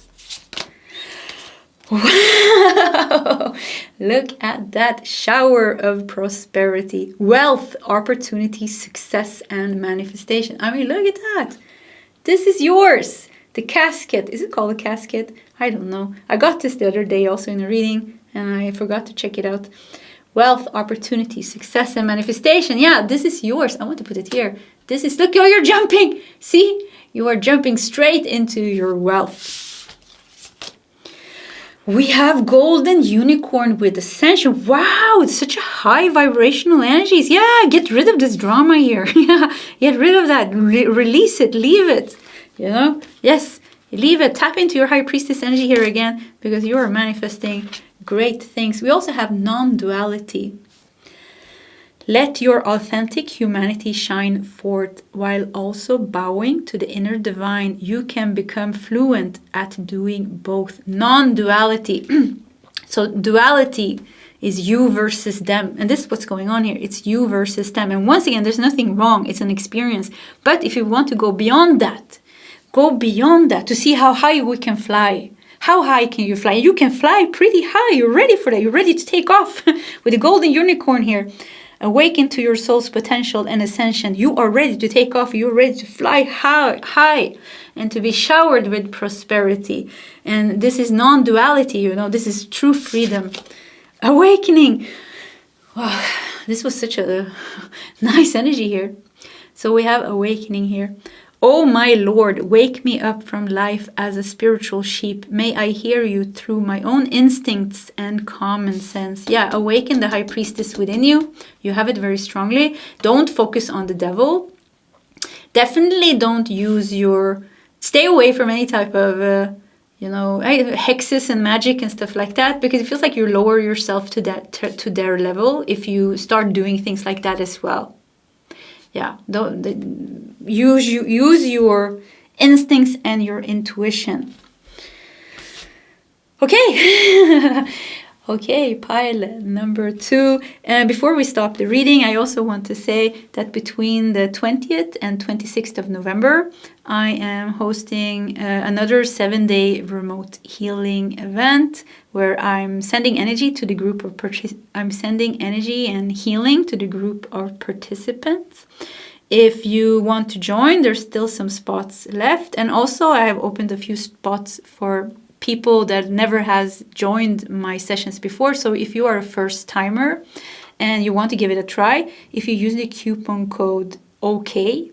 [SPEAKER 1] Wow! Look at that shower of prosperity, wealth, opportunity, success, and manifestation. I mean, look at that. This is yours. The casket. Is it called a casket? I don't know. I got this the other day also in a reading and I forgot to check it out. Wealth, opportunity, success, and manifestation. Yeah, this is yours. I want to put it here. This is, look, you're jumping. See? You are jumping straight into your wealth. We have golden unicorn with ascension. Wow, it's such a high vibrational energies. Yeah, get rid of this drama here. Yeah, get rid of that. Release it. Leave it. You know? Yes. Leave it. Tap into your high priestess energy here again because you are manifesting great things. We also have non-duality. Let your authentic humanity shine forth while also bowing to the inner divine. You can become fluent at doing both. Non-duality. So duality is you versus them. And this is what's going on here. It's you versus them. And once again, there's nothing wrong. It's an experience. But if you want to go beyond that, to see how high we can fly. How high can you fly? You can fly pretty high. You're ready for that. You're ready to take off with the golden unicorn here. Awaken to your soul's potential and ascension. You are ready to take off. You're ready to fly high and to be showered with prosperity. And this is non-duality, you know. This is true freedom. Awakening. Wow, this was such a nice energy here. So we have awakening here. Oh my Lord, wake me up from life as a spiritual sheep. May I hear you through my own instincts and common sense. Yeah, awaken the high priestess within you. You have it very strongly. Don't focus on the devil. Definitely don't use stay away from any type of, hexes and magic and stuff like that, because it feels like you lower yourself to their level if you start doing things like that as well. Yeah, use your instincts and your intuition. Okay. Okay, pile number 2. And before we stop the reading, I also want to say that between the 20th and 26th of November, I am hosting another 7-day remote healing event where I'm sending energy to the group of I'm sending energy and healing to the group of participants. If you want to join, there's still some spots left, and also I have opened a few spots for people that never has joined my sessions before. So if you are a first timer and you want to give it a try, if you use the coupon code OK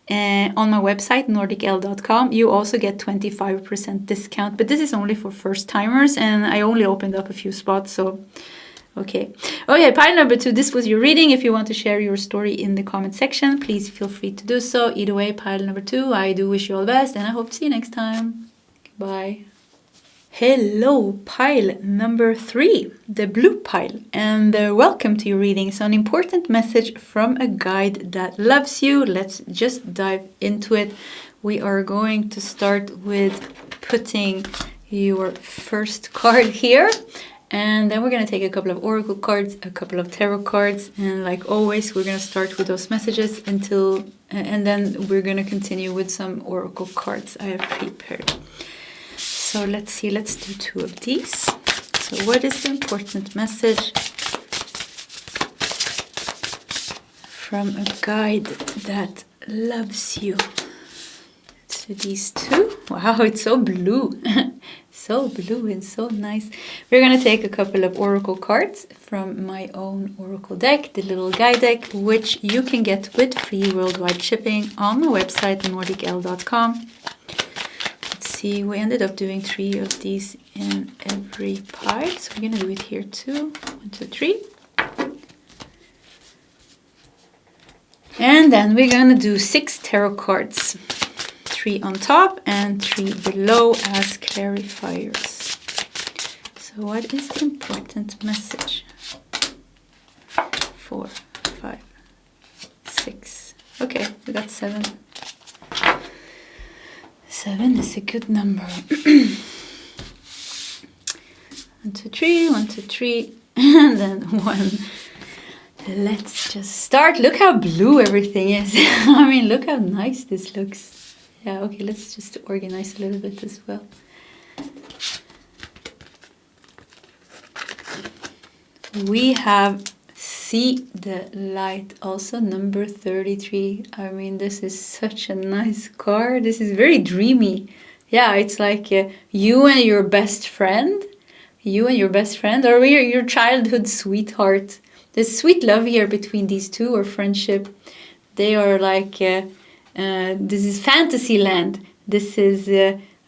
[SPEAKER 1] on my website nordicl.com, you also get 25% discount. But this is only for first timers, and I only opened up a few spots. So okay. Pile number 2, this was your reading. If you want to share your story in the comment section, please feel free to do so. Either way, pile number 2, I do wish you all the best, and I hope to see you next time. Bye. Hello, pile number 3, the blue pile, and welcome to your reading. So an important message from a guide that loves you. Let's just dive into it. We are going to start with putting your first card here, and then we're going to take a couple of oracle cards, a couple of tarot cards, and like always, we're going to start with those messages and then we're going to continue with some oracle cards I have prepared. So let's see, let's do 2 of these. So what is the important message from a guide that loves you? Let's do these 2. Wow, it's so blue. So blue and so nice. We're going to take a couple of oracle cards from my own oracle deck, the little guide deck, which you can get with free worldwide shipping on my website, nordicl.com. Let's see, we ended up doing 3 of these in every pile. So we're going to do it here too. 1, 2, 3. And then we're going to do 6 tarot cards. 3 on top and 3 below as clarifiers. So what is the important message? 4, 5, 6. Okay, we got 7. 7 is a good number. 1, 2, 3, 1, 2, 3, and then 1. Let's just start. Look how blue everything is. I mean, look how nice this looks. Yeah, okay, let's just organize a little bit as well. We have See the Light, also number 33. I mean, this is such a nice card. This is very dreamy. Yeah, it's like you and your best friend. You and your best friend, or your childhood sweetheart. There's sweet love here between these two, or friendship. They are like... this is fantasy land. This is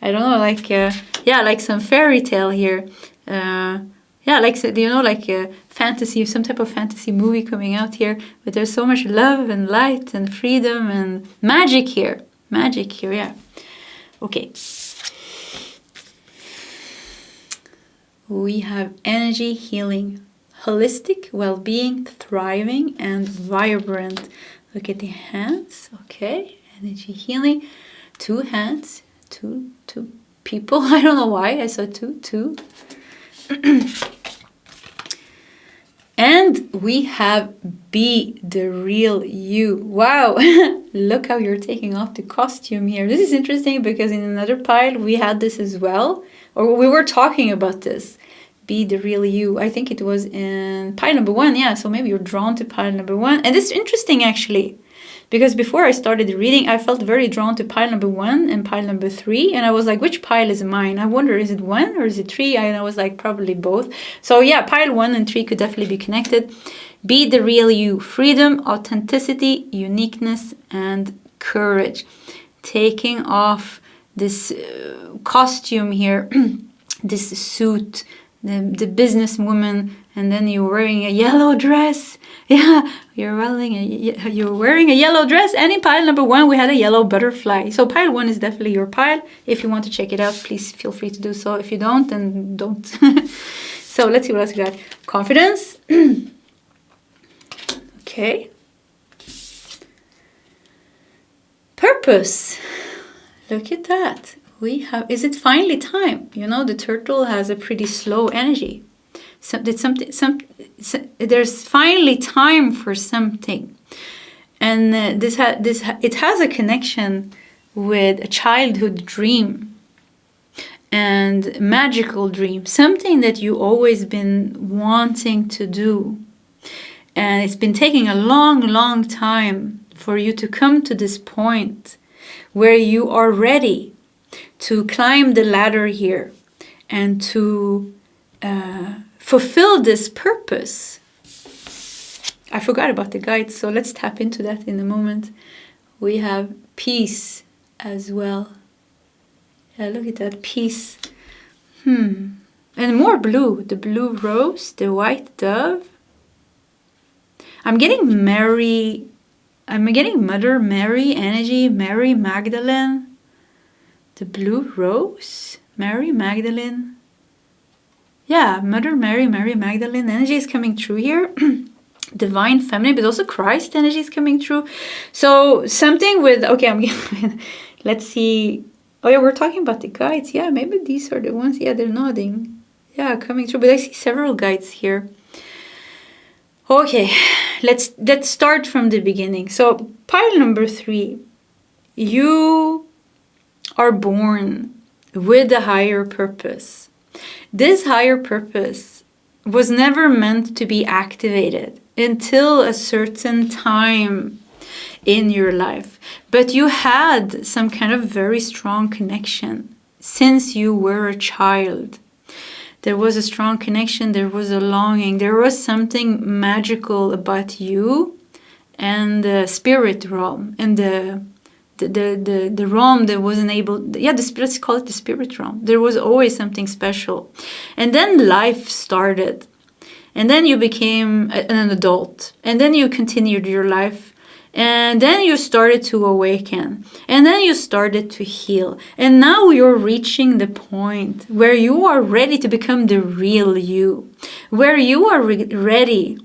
[SPEAKER 1] I don't know, like yeah, like some fairy tale here. Yeah, like, you know, like fantasy, some type of fantasy movie coming out here. But there's so much love and light and freedom and magic here. Magic here, yeah. Okay. We have energy healing, holistic well-being, thriving and vibrant. Look at the hands, okay, energy healing, 2 hands, two people. I don't know why I saw two. And we have Be the Real You. Wow, look how you're taking off the costume here. This is interesting because in another pile we had this as well, or we were talking about this. Be the Real You. I think it was in pile number 1. Yeah, so maybe you're drawn to pile number 1. And it's interesting actually, because before I started the reading, I felt very drawn to pile number 1 and pile number 3. And I was like, which pile is mine? I wonder, is it 1 or is it 3? And I was like, probably both. So yeah, pile 1 and 3 could definitely be connected. Be the Real You. Freedom, authenticity, uniqueness, and courage. Taking off this costume here, this suit, the businesswoman, and then you're wearing a yellow dress. Yeah, you're wearing a yellow dress. And in pile number 1, we had a yellow butterfly. So pile 1 is definitely your pile. If you want to check it out, please feel free to do so. If you don't, then don't. So let's see what else we got. Confidence. Okay. Purpose. Look at that. We have, is it finally time? You know, the turtle has a pretty slow energy. So there's finally time for something. And it has a connection with a childhood dream and magical dream, something that you always been wanting to do. And it's been taking a long time for you to come to this point where you are ready to climb the ladder here and to fulfill this purpose. I forgot about the guides, so let's tap into that in a moment. We have peace as well. Yeah, look at that, peace. And more blue, the blue rose, the white dove. I'm getting Mary, I'm getting Mother Mary energy, Mary Magdalene. The blue rose, Mary Magdalene. Yeah, Mother Mary, Mary Magdalene energy is coming through here. Divine feminine, but also Christ energy is coming through. So something with, okay, I'm getting, let's see. Oh yeah, we're talking about the guides. Yeah, maybe these are the ones. Yeah, they're nodding. Yeah, coming through. But I see several guides here. Okay, let's start from the beginning. So pile number 3. You are born with a higher purpose. This higher purpose was never meant to be activated until a certain time. in your life. But you had some kind of very strong connection since you were a child. There was a strong connection, there was a longing, there was something magical about you and the spirit realm and the realm that wasn't able, let's call it the spirit realm. There was always something special. And then life started. And then you became an adult. And then you continued your life. And then you started to awaken. And then you started to heal. And now you're reaching the point where you are ready to become the real you. Where you are ready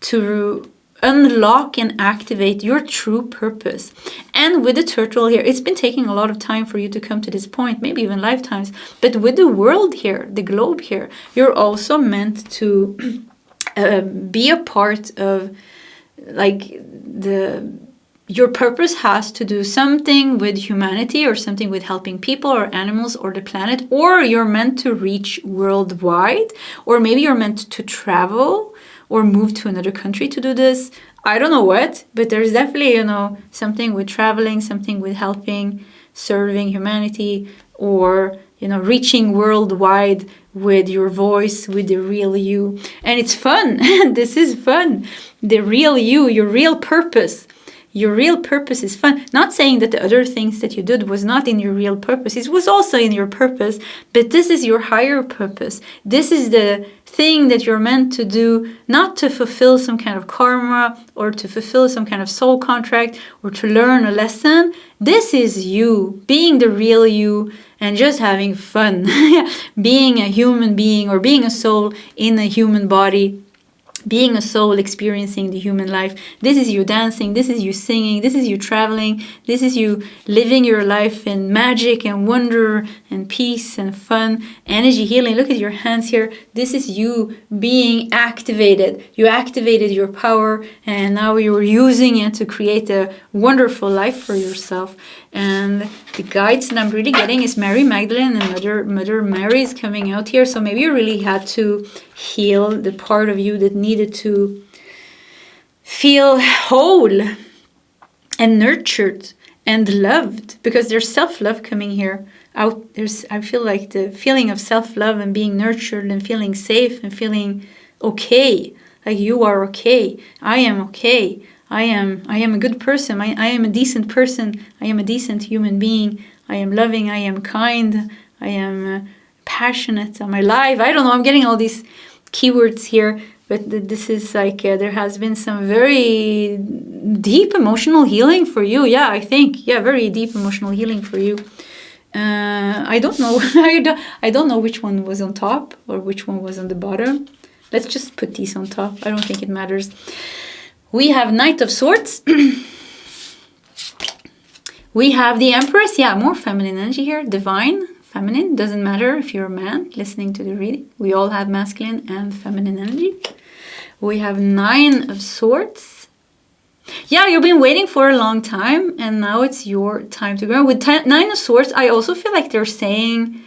[SPEAKER 1] to unlock and activate your true purpose. And with the turtle here, it's been taking a lot of time for you to come to this point, maybe even lifetimes. But with the world here, the globe here, you're also meant to be a part of, like, your purpose has to do something with humanity or something with helping people or animals or the planet, or you're meant to reach worldwide, or maybe you're meant to travel or move to another country to do this. I don't know what, but there's definitely, something with traveling, something with helping, serving humanity, or, reaching worldwide with your voice, with the real you. And it's fun. This is fun. The real you, your real purpose. Your real purpose is fun. Not saying that the other things that you did was not in your real purpose. It was also in your purpose, but this is your higher purpose. This is the thing that you're meant to do, not to fulfill some kind of karma or to fulfill some kind of soul contract or to learn a lesson. This is you, being the real you and just having fun. Being a human being or being a soul in a human body. Being a soul experiencing the human life. This is you dancing, this is you singing, this is you traveling, this is you living your life in magic and wonder and peace and fun, energy healing. Look at your hands here. This is you being activated. You activated your power and now you're using it to create a wonderful life for yourself. And the guides that I'm really getting is Mary Magdalene and Mother Mary is coming out here. So maybe you really had to heal the part of you that needed to feel whole and nurtured and loved, because there's self-love coming here out. I feel like the feeling of self-love and being nurtured and feeling safe and feeling okay, like you are okay, I am okay, I am a good person, I am a decent person, I am a decent human being, I am loving, I am kind, I am passionate, I'm alive. I don't know, I'm getting all these keywords here, but this is like there has been some very deep emotional healing for you. Yeah, I think, very deep emotional healing for you. I don't know. I don't know which one was on top or which one was on the bottom. Let's just put these on top. I don't think it matters. We have Knight of Swords. We have the Empress. Yeah, more feminine energy here. Divine, feminine. Doesn't matter if you're a man listening to the reading. We all have masculine and feminine energy. We have 9 of Swords. Yeah, you've been waiting for a long time and now it's your time to grow. With 9 of Swords, I also feel like they're saying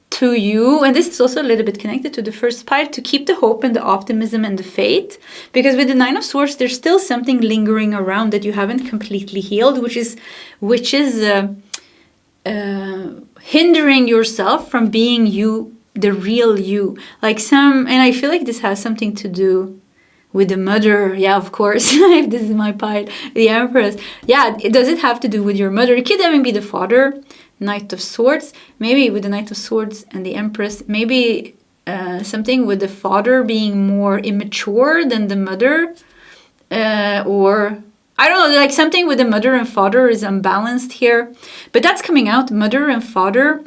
[SPEAKER 1] to you, and this is also a little bit connected to the first pile, to keep the hope and the optimism and the faith. Because with the 9 of Swords, there's still something lingering around that you haven't completely healed, which is hindering yourself from being you, the real you. And I feel like this has something to do with the mother. Yeah, of course. If this is my pile, the Empress. Yeah, does it have to do with your mother? It could even be the father. Knight of Swords. Maybe with the Knight of Swords and the Empress. Maybe something with the father being more immature than the mother. Or I don't know, like something with the mother and father is unbalanced here. But that's coming out, mother and father.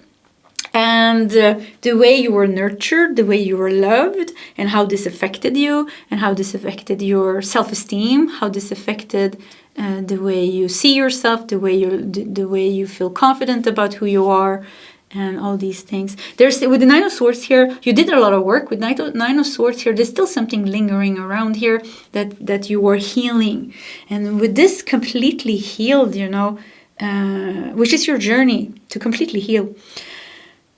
[SPEAKER 1] And the way you were nurtured, the way you were loved, and how this affected you, and how this affected your self-esteem, how this affected the way you see yourself, the way you feel confident about who you are, and all these things. With the 9 of Swords here, you did a lot of work. With 9 of Swords here, there's still something lingering around here that you are healing. And with this completely healed, which is your journey to completely heal,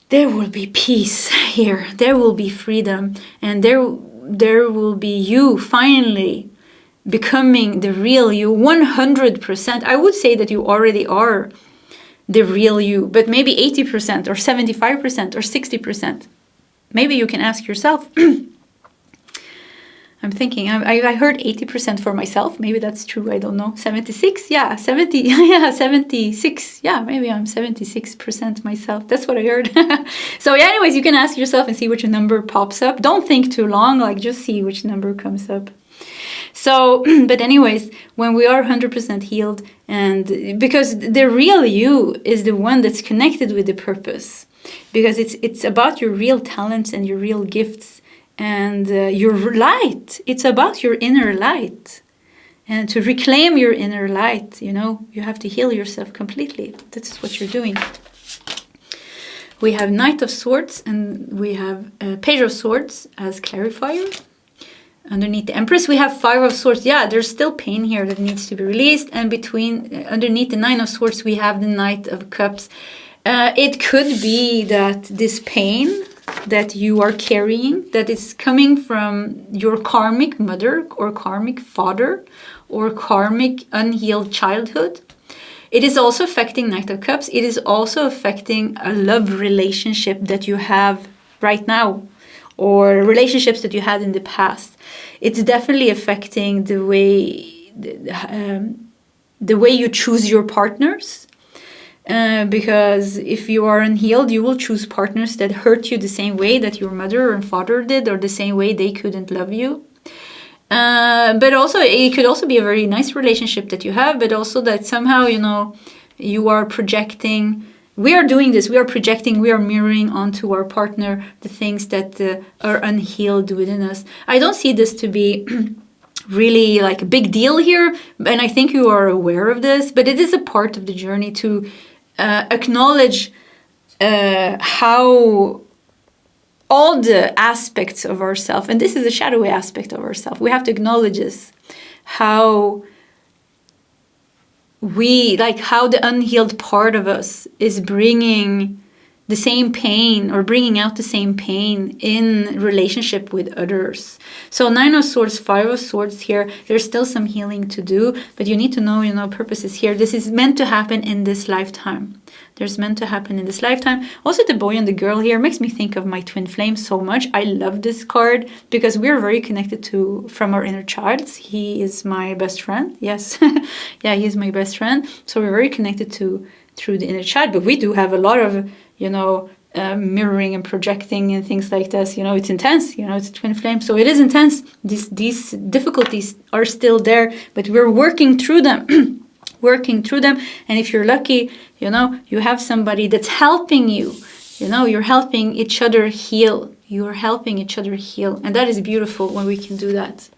[SPEAKER 1] there will be peace here. There will be freedom. And there will be you finally becoming the real you 100%. I would say that you already are the real you, but maybe 80% or 75% or 60%. Maybe you can ask yourself, I'm thinking, I heard 80% for myself. Maybe that's true. I don't know. 76? Yeah, 70. Yeah, 76. Yeah, maybe I'm 76% myself. That's what I heard. So yeah, anyways, you can ask yourself and see which number pops up. Don't think too long, like just see which number comes up. So, but anyways, when we are 100% healed, and because the real you is the one that's connected with the purpose, because it's about your real talents and your real gifts. And your light, it's about your inner light. And to reclaim your inner light, you know, you have to heal yourself completely. That's what you're doing. We have Knight of Swords and we have Page of Swords as clarifier. Underneath the Empress, we have Five of Swords. Yeah, there's still pain here that needs to be released. And underneath the Nine of Swords, we have the Knight of Cups. It could be that this pain that you are carrying, that is coming from your karmic mother or karmic father or karmic unhealed childhood. It is also affecting Knight of Cups. It is also affecting a love relationship that you have right now or relationships that you had in the past. It's definitely affecting the way you choose your partners. Because if you are unhealed, you will choose partners that hurt you the same way that your mother and father did, or the same way they couldn't love you. But also, it could also be a very nice relationship that you have, but also that somehow, you know, you are projecting. We are doing this. We are projecting. We are mirroring onto our partner the things that are unhealed within us. I don't see this to be really like a big deal here, and I think you are aware of this, but it is a part of the journey to acknowledge how all the aspects of ourselves, and this is a shadowy aspect of ourselves, we have to acknowledge this, how the unhealed part of us is bringing the same pain or bringing out the same pain in relationship with others. So Nine of Swords, Five of Swords here, there's still some healing to do, but you need to know, you know, purpose is here. This is meant to happen in this lifetime. There's meant to happen in this lifetime. Also, the boy and the girl here makes me think of my twin flame so much. I love this card because we're very connected from our inner child. He is my best friend. Yes. Yeah, he's my best friend. So we're very connected through the inner child, but we do have a lot of, you know, mirroring and projecting and things like this. You know, it's intense. You know, it's a twin flame, so it is intense. These difficulties are still there, but we're working through them. Working through them. And if you're lucky, you know, you have somebody that's helping you. You know, you're helping each other heal. You are helping each other heal. And that is beautiful when we can do that.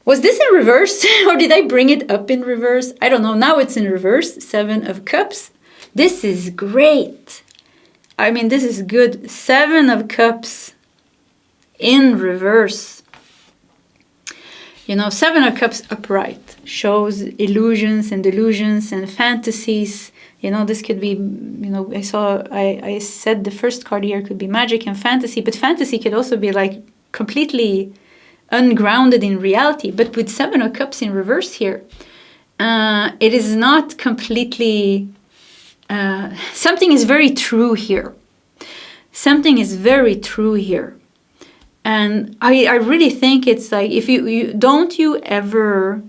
[SPEAKER 1] Was this in reverse? Or did I bring it up in reverse? I don't know. Now it's in reverse. Seven of Cups. This is great. I mean, this is good. Seven of Cups in reverse. You know, Seven of Cups upright shows illusions and delusions and fantasies. You know, this could be, you know, I said the first card here could be magic and fantasy, but fantasy could also be like completely ungrounded in reality. But with Seven of Cups in reverse here, it is not completely, something is very true here. Something is very true here. And I really think it's like, if you don't you ever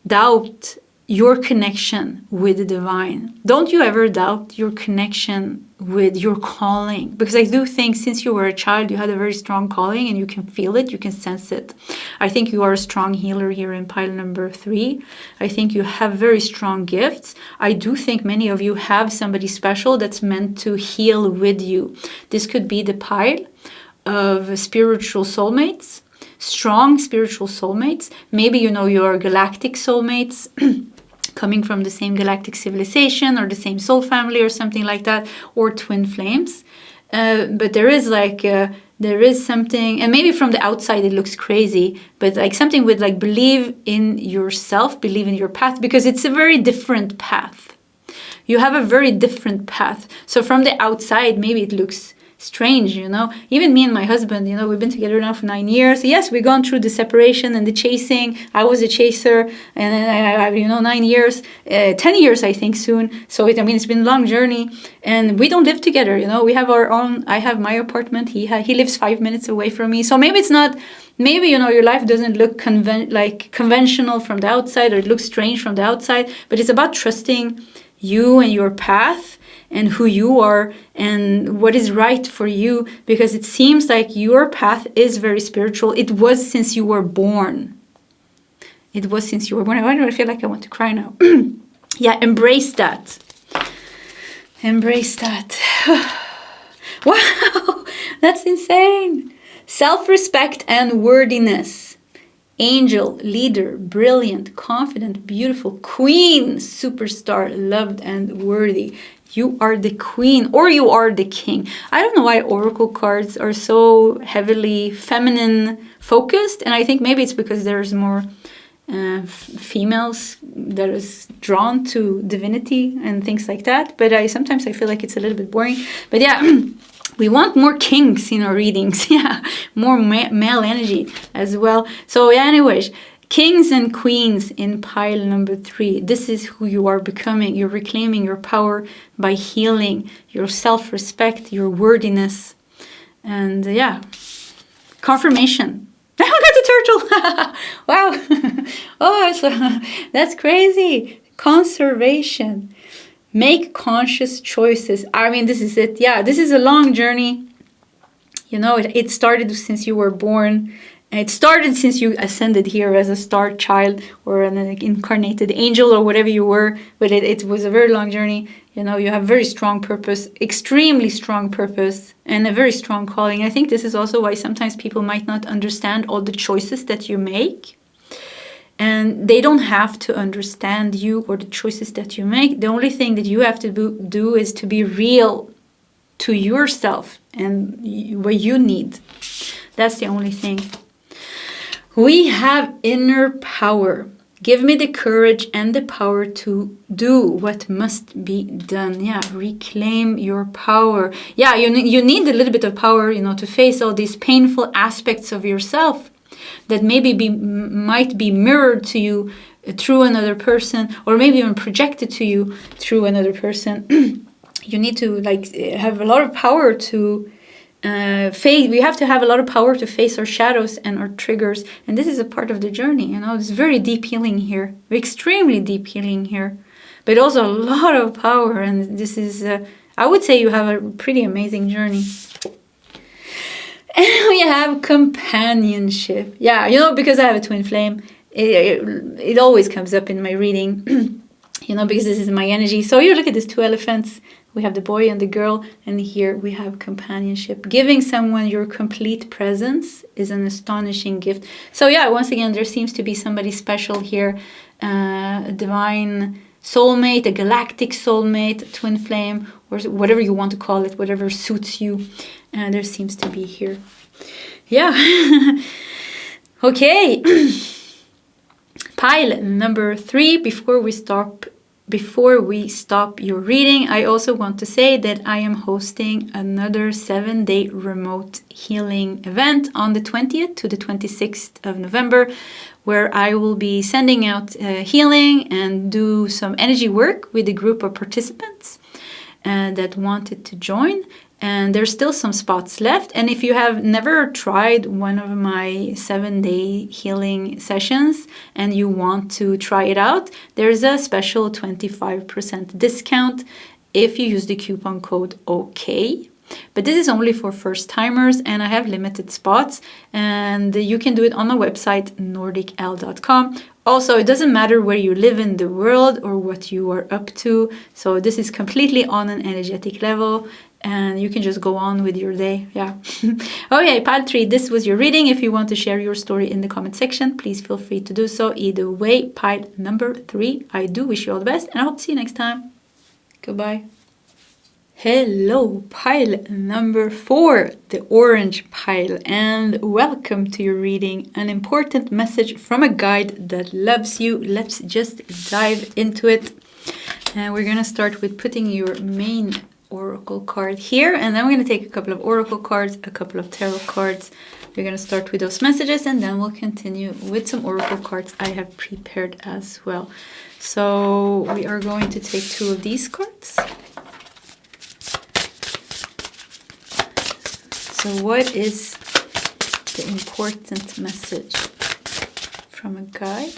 [SPEAKER 1] doubt your connection with the divine. Don't you ever doubt your connection with your calling. Because I do think since you were a child, you had a very strong calling and you can feel it, you can sense it. I think you are a strong healer here in pile number 3. I think you have very strong gifts. I do think many of you have somebody special that's meant to heal with you. This could be the pile of spiritual soulmates, strong spiritual soulmates. Maybe you know your galactic soulmates coming from the same galactic civilization or the same soul family or something like that, or twin flames. But there is there is something, and maybe from the outside it looks crazy, but like something with like believe in yourself, believe in your path, because it's a very different path. You have a very different path. So from the outside, maybe it looks strange, you know. Even me and my husband, you know, we've been together now for 9 years. Yes, we've gone through the separation and the chasing. I was a chaser, and then I you know, 9 years, 10 years, I think, soon. So, I mean, it's been a long journey, and we don't live together, you know. We have our own, I have my apartment. He lives 5 minutes away from me. So maybe it's not, maybe, you know, your life doesn't look conventional from the outside, or it looks strange from the outside, but it's about trusting you and your path and who you are and what is right for you, because it seems like your path is very spiritual. It was since you were born. It was since you were born. Why do I feel like I want to cry now? Yeah, embrace that. Embrace that. Wow, that's insane. Self-respect and worthiness. Angel, leader, brilliant, confident, beautiful, queen, superstar, loved and worthy. You are the queen, or you are the king. I don't know why oracle cards are so heavily feminine focused, and I think maybe it's because there's more females that is drawn to divinity and things like that. But sometimes I feel like it's a little bit boring. But yeah, we want more kings in our readings. Yeah, more male energy as well. So yeah, anyways, kings and queens in pile number 3. This is who you are becoming. You're reclaiming your power by healing your self-respect, your worthiness. And yeah, confirmation. I got the turtle. Wow. Oh, that's crazy. Conservation. Make conscious choices. I mean, this is it. Yeah, this is a long journey. You know, it started since you were born. It started since you ascended here as a star child or an incarnated angel or whatever you were. But it was a very long journey. You know, you have very strong purpose, extremely strong purpose, and a very strong calling. I think this is also why sometimes people might not understand all the choices that you make. And they don't have to understand you or the choices that you make. The only thing that you have to do is to be real to yourself and what you need. That's the only thing. We have inner power. Give me the courage and the power to do what must be done. Yeah, reclaim your power. Yeah, you need a little bit of power, you know, to face all these painful aspects of yourself that maybe might be mirrored to you through another person, or maybe even projected to you through another person. You need to have a lot of power to face. We have to have a lot of power to face our shadows and our triggers, and this is a part of the journey. You know, it's very deep healing here, extremely deep healing here, but also a lot of power. And this is, I would say, you have a pretty amazing journey. And we have companionship. Yeah, you know, because I have a twin flame, it always comes up in my reading. You know, because this is my energy. So you look at these 2 elephants. We have the boy and the girl, and here we have companionship. Giving someone your complete presence is an astonishing gift. So yeah, once again, there seems to be somebody special here, a divine soulmate, a galactic soulmate, a twin flame, or whatever you want to call it, whatever suits you. There seems to be here. Yeah. Okay. Pile number 3. Before we stop your reading, I also want to say that I am hosting another 7-day remote healing event on the 20th to the 26th of November, where I will be sending out healing and do some energy work with a group of participants that wanted to join. And there's still some spots left. And if you have never tried one of my 7-day healing sessions and you want to try it out, there's a special 25% discount if you use the coupon code OK. But this is only for first timers, and I have limited spots, and you can do it on my website, nordicl.com. Also, it doesn't matter where you live in the world or what you are up to. So this is completely on an energetic level, and you can just go on with your day. Yeah. Okay, pile 3, this was your reading. If you want to share your story in the comment section, please feel free to do so. Either way, pile number 3, I do wish you all the best, and I hope to see you next time. Goodbye. Hello, pile number 4, the orange pile, and welcome to your reading. An important message from a guide that loves you. Let's just dive into it. And we're going to start with putting your main oracle card here, and then we're going to take a couple of oracle cards, a couple of tarot cards. We're going to start with those messages, and then we'll continue with some oracle cards I have prepared as well. So we are going to take 2 of these cards. So what is the important message from a guide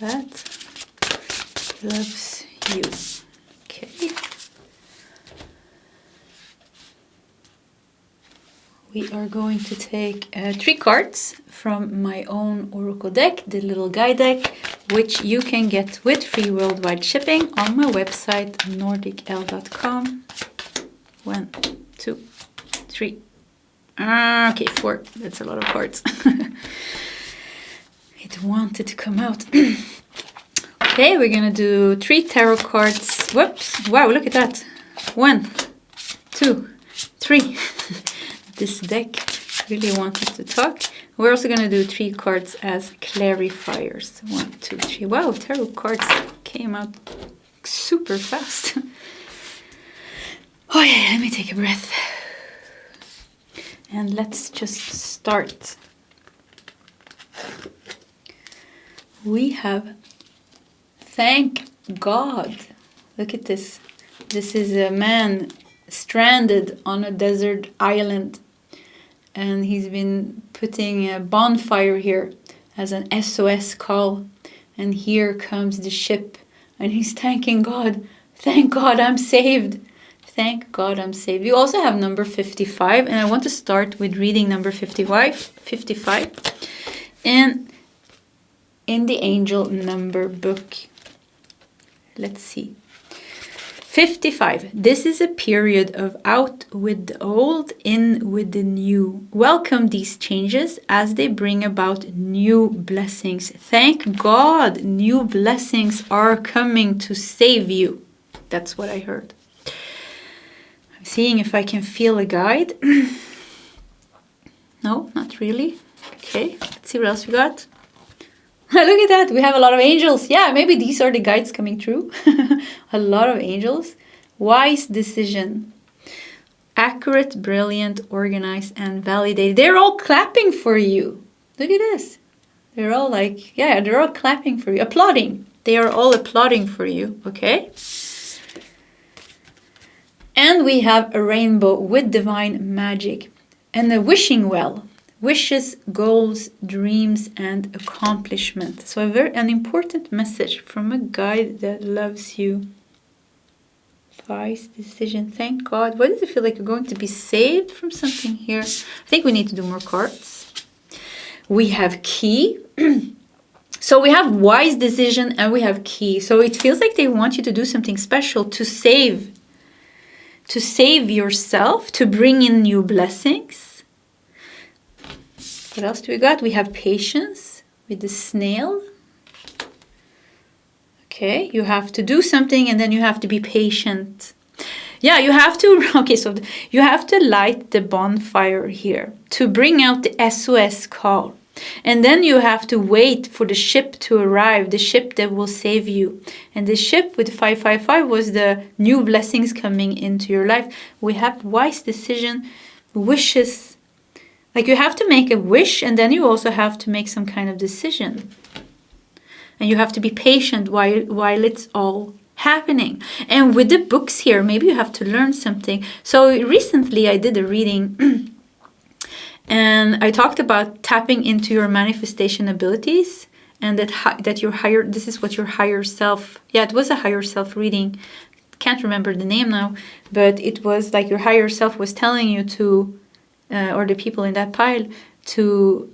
[SPEAKER 1] that loves you? Okay. We are going to take 3 cards from my own oracle deck, the little guide deck, which you can get with free worldwide shipping on my website, nordicl.com. 1, 2, 3. Okay, 4. That's a lot of cards. It wanted to come out. Okay, we're gonna do 3 tarot cards. Whoops! Wow, look at that. 1, 2, 3. This deck really wanted to talk. We're also gonna do 3 cards as clarifiers. 1, 2, 3. Wow, tarot cards came out super fast. Oh yeah, let me take a breath. And let's just start. We have thank God. Look at this. This is a man stranded on a desert island. And he's been putting a bonfire here as an SOS call. And here comes the ship. And he's thanking God. Thank God I'm saved. Thank God I'm saved. You also have number 55. And I want to start with reading number 55. And in the angel number book. Let's see. 55. This is a period of out with the old, in with the new. Welcome these changes as they bring about new blessings. Thank God new blessings are coming to save you. That's what I heard. I'm seeing if I can feel a guide. No, not really. Okay, let's see what else we got. Look at that. We have a lot of angels. Yeah, maybe these are the guides coming through. A lot of angels. Wise decision. Accurate, brilliant, organized, and validated. They're all clapping for you. Look at this. They're all like, yeah, they're all clapping for you. Applauding. They are all applauding for you. Okay. And we have a rainbow with divine magic. And a wishing well. Wishes, goals, dreams, and accomplishment. So an important message from a guide that loves you. Wise decision. Thank God. Why does it feel like you're going to be saved from something here? I think we need to do more cards. We have key. So we have wise decision and we have key. So it feels like they want you to do something special to save yourself, to bring in new blessings. What else do we got? We have patience with the snail. Okay, you have to do something and then you have to be patient. Yeah, you have to, okay, so you have to light the bonfire here to bring out the SOS call. And then you have to wait for the ship to arrive, the ship that will save you. And the ship with 555 was the new blessings coming into your life. We have wise decision, wishes. Like you have to make a wish and then you also have to make some kind of decision. And you have to be patient while it's all happening. And with the books here, maybe you have to learn something. So recently I did a reading and I talked about tapping into your manifestation abilities and that your higher, this is what your higher self, yeah, it was a higher self reading. Can't remember the name now, but it was like your higher self was telling you to, or the people in that pile, to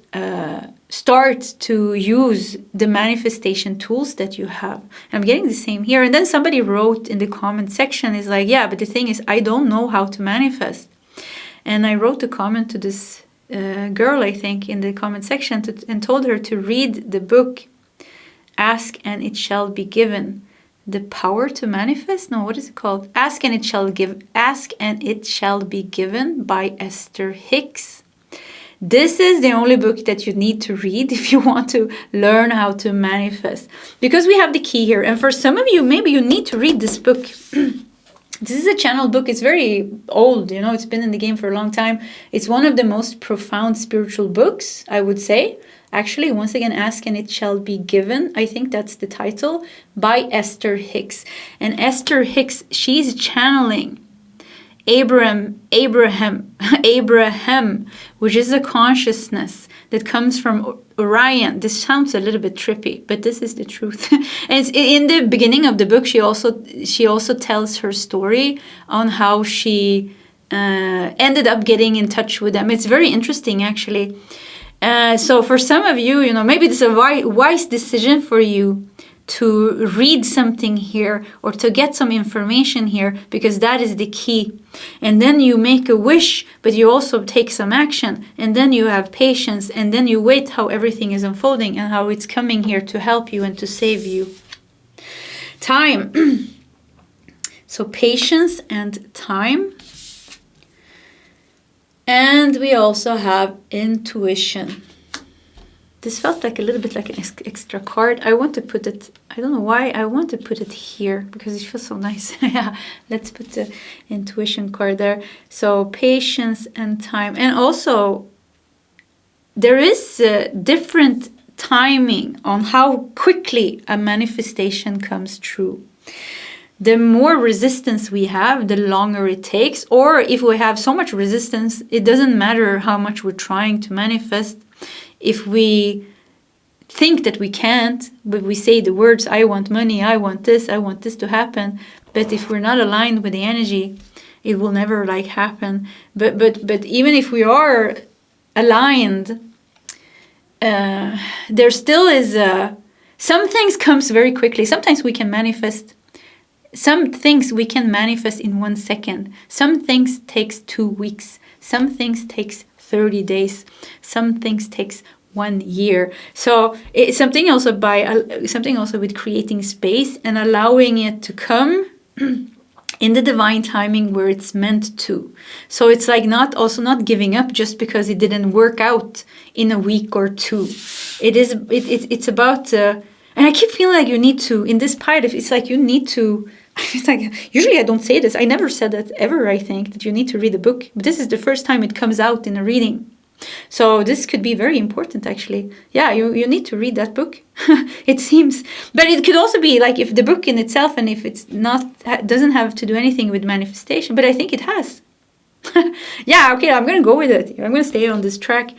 [SPEAKER 1] start to use the manifestation tools that you have. I'm getting the same here. And then somebody wrote in the comment section, is like, yeah, but the thing is, I don't know how to manifest. And I wrote a comment to this girl, I think, in the comment section and told her to read the book, Ask and It Shall Be Given. The Power to Manifest? No, what is it called? Ask and It Shall Be Given by Esther Hicks. This is the only book that you need to read if you want to learn how to manifest. Because we have the key here. And for some of you, maybe you need to read this book. This is a channel book. It's very old, you know, it's been in the game for a long time. It's one of the most profound spiritual books, I would say. Actually, once again, Ask and It Shall Be Given. I think that's the title, by Esther Hicks. And Esther Hicks, she's channeling Abraham, which is a consciousness that comes from Orion. This sounds a little bit trippy, but this is the truth. And it's in the beginning of the book, she also tells her story on how she ended up getting in touch with them. It's very interesting, actually. So for some of you, you know, maybe this is a wise decision for you to read something here or to get some information here, because that is the key. And then you make a wish, but you also take some action, and then you have patience, and then you wait how everything is unfolding and how it's coming here to help you and to save you. Time. So patience and time. And we also have intuition. This felt like a little bit like an extra card. I want to put it, I don't know why, I want to put it here because it feels so nice. Yeah, let's put the intuition card there. So patience and time. And also, there is different timing on how quickly a manifestation comes true. The more resistance we have, the longer it takes. Or if we have so much resistance, it doesn't matter how much we're trying to manifest. If we think that we can't, but we say the words, I want money, I want this to happen. But if we're not aligned with the energy, it will never happen. But even if we are aligned, there still is some things comes very quickly. Sometimes we can manifest. Some things we can manifest in 1 second. Some things takes 2 weeks. Some things takes 30 days. Some things takes 1 year. So it's something also with creating space and allowing it to come in the divine timing where it's meant to. So it's not giving up just because it didn't work out in a week or two. It's about and I keep feeling like you need to, in this part, it's like you need to. It's like, usually I don't say this. I never said that ever, I think, that you need to read a book. But this is the first time it comes out in a reading. So this could be very important, actually. Yeah, you need to read that book, it seems. But it could also be like if the book in itself, and if it's doesn't have to do anything with manifestation. But I think it has. Yeah, okay, I'm going to go with it. I'm going to stay on this track.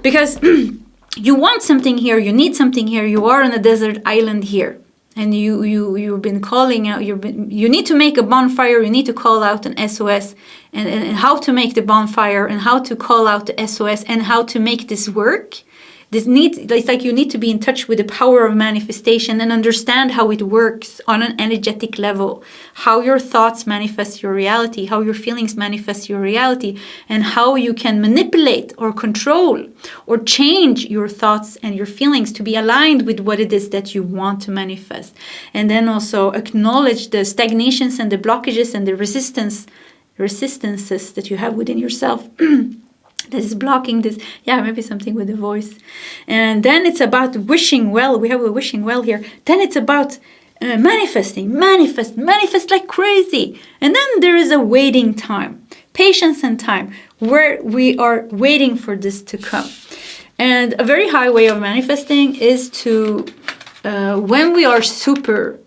[SPEAKER 1] Because you want something here, you need something here, you are on a desert island here. And you've been calling out, you need to make a bonfire, you need to call out an SOS, and how to make the bonfire, and how to call out the SOS, and how to make this work. It's like you need to be in touch with the power of manifestation and understand how it works on an energetic level, how your thoughts manifest your reality, how your feelings manifest your reality, and how you can manipulate or control or change your thoughts and your feelings to be aligned with what it is that you want to manifest. And then also acknowledge the stagnations and the blockages and the resistances that you have within yourself. That is blocking this. Yeah, maybe something with the voice. And then it's about wishing well. We have a wishing well here. Then it's about manifesting. Manifest like crazy. And then there is a waiting time. Patience and time. Where we are waiting for this to come. And a very high way of manifesting is to, when we are super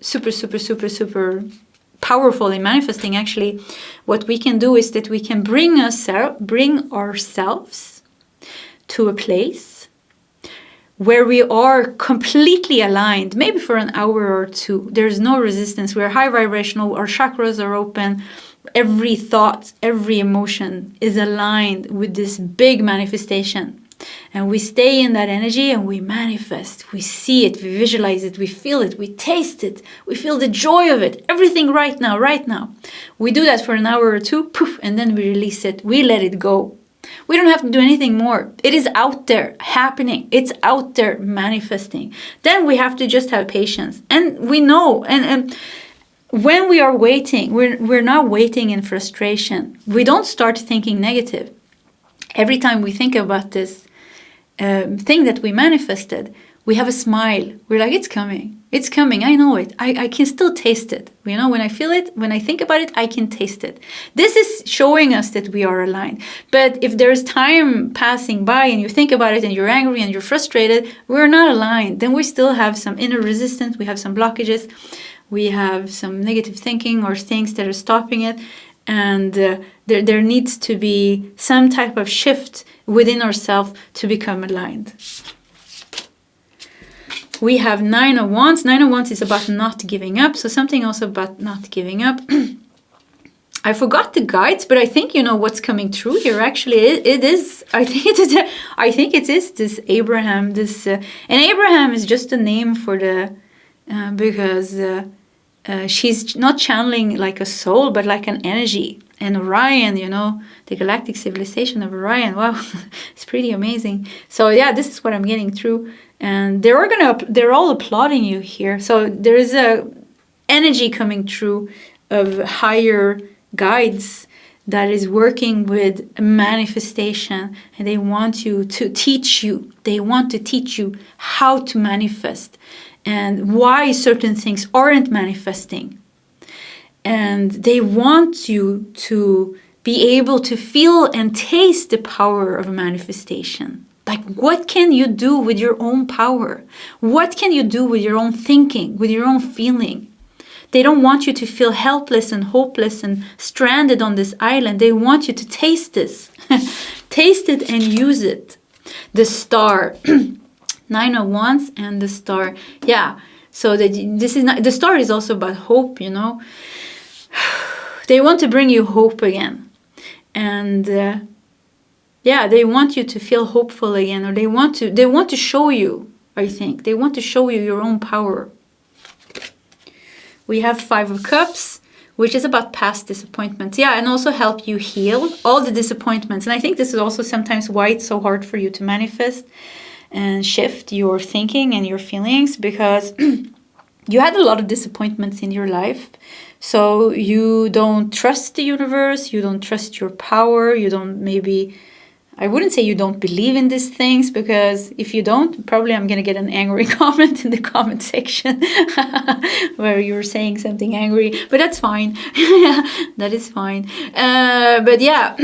[SPEAKER 1] powerful in manifesting, actually, what we can do is that we can bring ourselves to a place where we are completely aligned, maybe for an hour or two. There's no resistance. We're high vibrational. Our chakras are open. Every thought, every emotion is aligned with this big manifestation. And we stay in that energy and we manifest. We see it, we visualize it, we feel it, we taste it, we feel the joy of it. Everything right now. We do that for an hour or two, poof, and then we release it. We let it go. We don't have to do anything more. It is out there happening. It's out there manifesting. Then we have to just have patience. And we know, and when we are waiting, we're not waiting in frustration. We don't start thinking negative. Every time we think about this thing that we manifested, We have a smile. We're like, it's coming. It's coming. I know it. I can still taste it. You know, when I feel it, when I think about it, I can taste it. This is showing us that we are aligned. But if there's time passing by and you think about it and you're angry and you're frustrated, we're not aligned. Then we still have some inner resistance. We have some blockages. We have some negative thinking or things that are stopping it. And there needs to be some type of shift within ourselves to become aligned. We have 9 of Wands. 9 of Wands is about not giving up. So something also about not giving up. I forgot the guides, but I think you know what's coming through here. Actually, it is. I think it is this Abraham. And Abraham is just a name for the because she's not channeling like a soul, but like an energy. And Orion, you know, the galactic civilization of Orion. Wow, it's pretty amazing. So yeah, this is what I'm getting through. And they're all applauding you here. So there is a energy coming through of higher guides that is working with manifestation, and they want you to teach you. They want to teach you how to manifest and why certain things aren't manifesting. And they want you to be able to feel and taste the power of manifestation. Like, what can you do with your own power? What can you do with your own thinking, with your own feeling? They don't want you to feel helpless and hopeless and stranded on this island. They want you to taste this. Taste it and use it. The star. 9 of Wands and the star. Yeah. So this is not, the star is also about hope, you know. They want to bring you hope again. And yeah, they want you to feel hopeful again, or they want to show you, I think. They want to show you your own power. We have 5 of Cups, which is about past disappointments. Yeah, and also help you heal all the disappointments. And I think this is also sometimes why it's so hard for you to manifest and shift your thinking and your feelings, because you had a lot of disappointments in your life. So you don't trust the universe, you don't trust your power, you don't maybe... I wouldn't say you don't believe in these things, because if you don't, probably I'm going to get an angry comment in the comment section where you're saying something angry, but that's fine. That is fine. But yeah,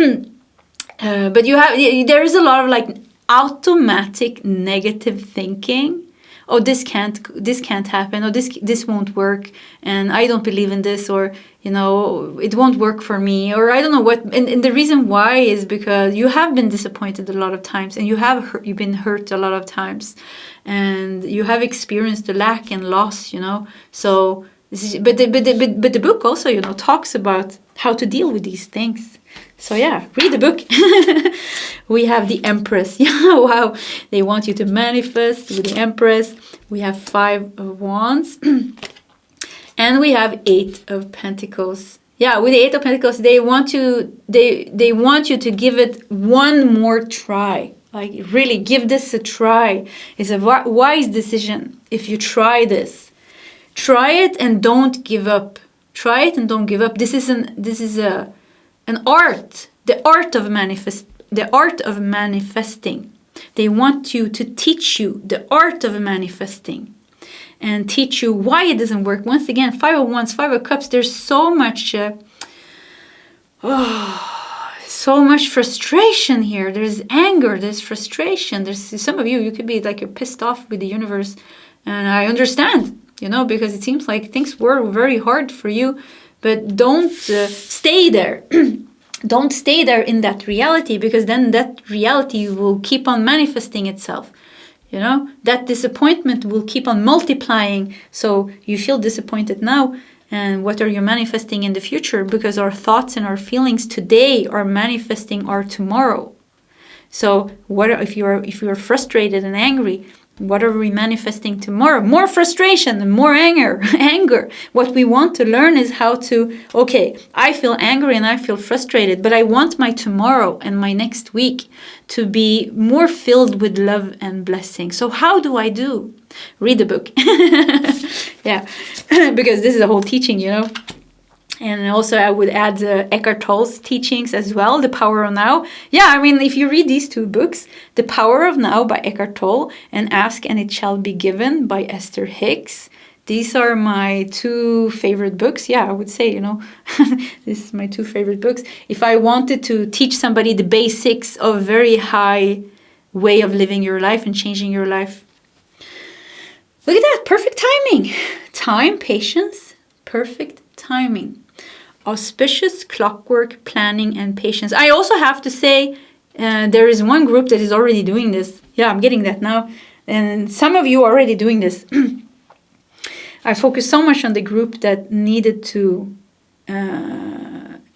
[SPEAKER 1] but there is a lot of like automatic negative thinking. Oh, this can't happen, or this won't work, and I don't believe in this, or you know, it won't work for me, or I don't know what. And the reason why is because you have been disappointed a lot of times, and you've been hurt a lot of times, and you have experienced the lack and loss, you know. So this is, but the book also, you know, talks about how to deal with these things. So yeah, read the book. We have the Empress. Yeah, wow. They want you to manifest with the Empress. We have 5 of Wands. And we have 8 of Pentacles. Yeah, with the 8 of Pentacles, they want you to give it one more try. Like, really, give this a try. It's a wise decision if you try this. Try it and don't give up. Try it and don't give up. This is an art, the art of manifesting. They want you to teach you the art of manifesting and teach you why it doesn't work. Once again, 5 of Wands, 5 of Cups, there's so much so much frustration here. There's anger, there's frustration. There's some of you could be like you're pissed off with the universe, and I understand, you know, because it seems like things were very hard for you. But don't stay there. Don't stay there in that reality, because then that reality will keep on manifesting itself. You know, that disappointment will keep on multiplying. So you feel disappointed now. And what are you manifesting in the future? Because our thoughts and our feelings today are manifesting our tomorrow. So what if you're frustrated and angry? What are we manifesting tomorrow? More frustration and more anger. What we want to learn is how to, okay, I feel angry and I feel frustrated, but I want my tomorrow and my next week to be more filled with love and blessing. So how do I do? Read the book. Yeah, because this is a whole teaching, you know. And also I would add Eckhart Tolle's teachings as well, The Power of Now. Yeah, I mean, if you read these two books, The Power of Now by Eckhart Tolle and Ask and It Shall Be Given by Esther Hicks, these are my two favorite books. Yeah, I would say, this is my two favorite books. If I wanted to teach somebody the basics of a very high way of living your life and changing your life. Look at that, perfect timing. Time, patience, perfect timing. Auspicious clockwork, planning, and patience. I also have to say, there is one group that is already doing this. Yeah, I'm getting that now. And some of you are already doing this. I focused so much on the group that needed to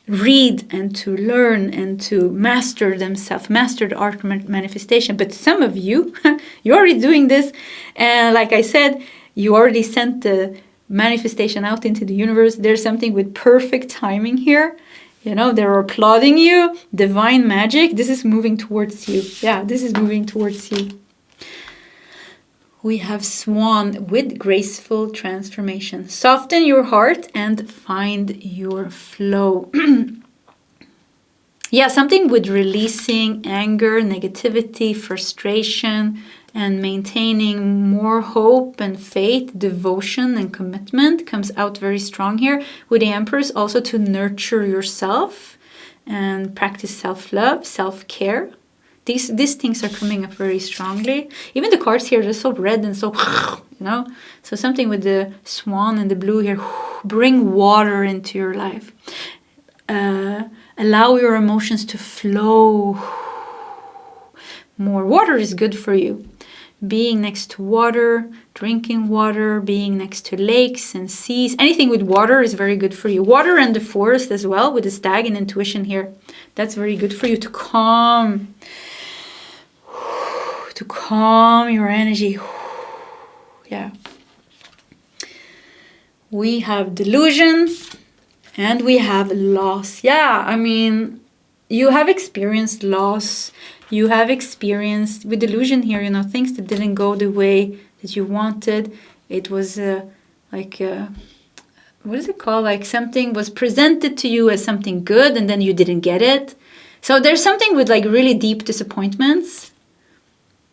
[SPEAKER 1] read and to learn and to master themselves, master the art of manifestation. But some of you, you're already doing this. And like I said, you already sent the manifestation out into the universe. There's something with perfect timing here. They're applauding you. Divine magic. This is moving towards you. Yeah, this is moving towards you. We have Swan with graceful transformation. Soften your heart and find your flow. Yeah, something with releasing anger, negativity, frustration, and maintaining more hope and faith, devotion and commitment comes out very strong here. With the Empress, also to nurture yourself and practice self-love, self-care. These things are coming up very strongly. Even the cards here, they're so red and so, So something with the swan and the blue here. Bring water into your life. Allow your emotions to flow more. Water is good for you. Being next to water, drinking water, being next to lakes and seas. Anything with water is very good for you. Water and the forest as well, with the stag and intuition here. That's very good for you to calm your energy. Yeah. We have delusion and we have loss. Yeah, I mean, you have experienced loss. You have experienced, with delusion here, things that didn't go the way that you wanted. It was what is it called? Like something was presented to you as something good and then you didn't get it. So there's something with like really deep disappointments.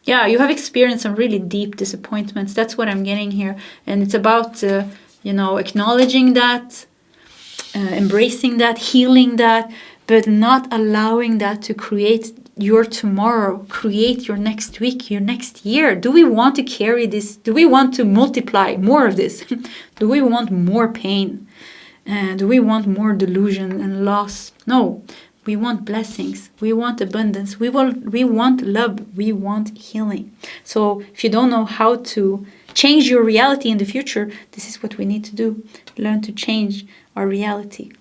[SPEAKER 1] Yeah, you have experienced some really deep disappointments. That's what I'm getting here. And it's about, acknowledging that, embracing that, healing that, but not allowing that to create your tomorrow, create your next week, your next year. Do we want to carry this? Do we want to multiply more of this? Do we want more pain? Do we want more delusion and loss? No, we want blessings. We want abundance. We want love. We want healing. So if you don't know how to change your reality in the future, this is what we need to do. Learn to change our reality.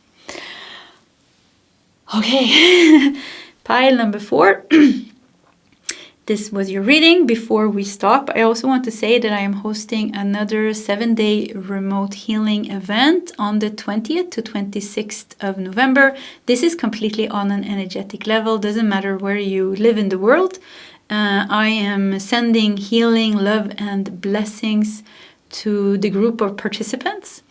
[SPEAKER 1] Okay. Pile number 4. This was your reading. Before we stop, I also want to say that I am hosting another 7-day remote healing event on the 20th to 26th of November. This is completely on an energetic level. Doesn't matter where you live in the world. I am sending healing, love, and blessings to the group of participants.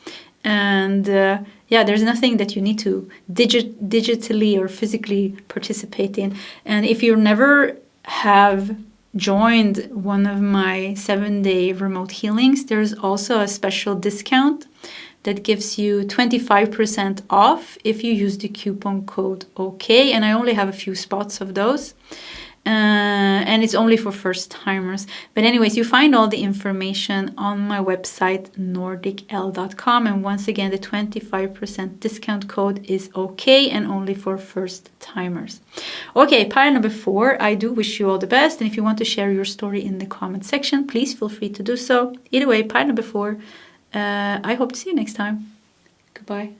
[SPEAKER 1] And there's nothing that you need to digitally or physically participate in. And if you never have joined one of my 7-day remote healings, there's also a special discount that gives you 25% off if you use the coupon code OK. And I only have a few spots of those. And it's only for first timers. But anyways, you find all the information on my website, nordicl.com. And once again, the 25% discount code is OK and only for first timers. Okay, pile number 4. I do wish you all the best. And if you want to share your story in the comment section, please feel free to do so. Either way, pile number 4. I hope to see you next time. Goodbye.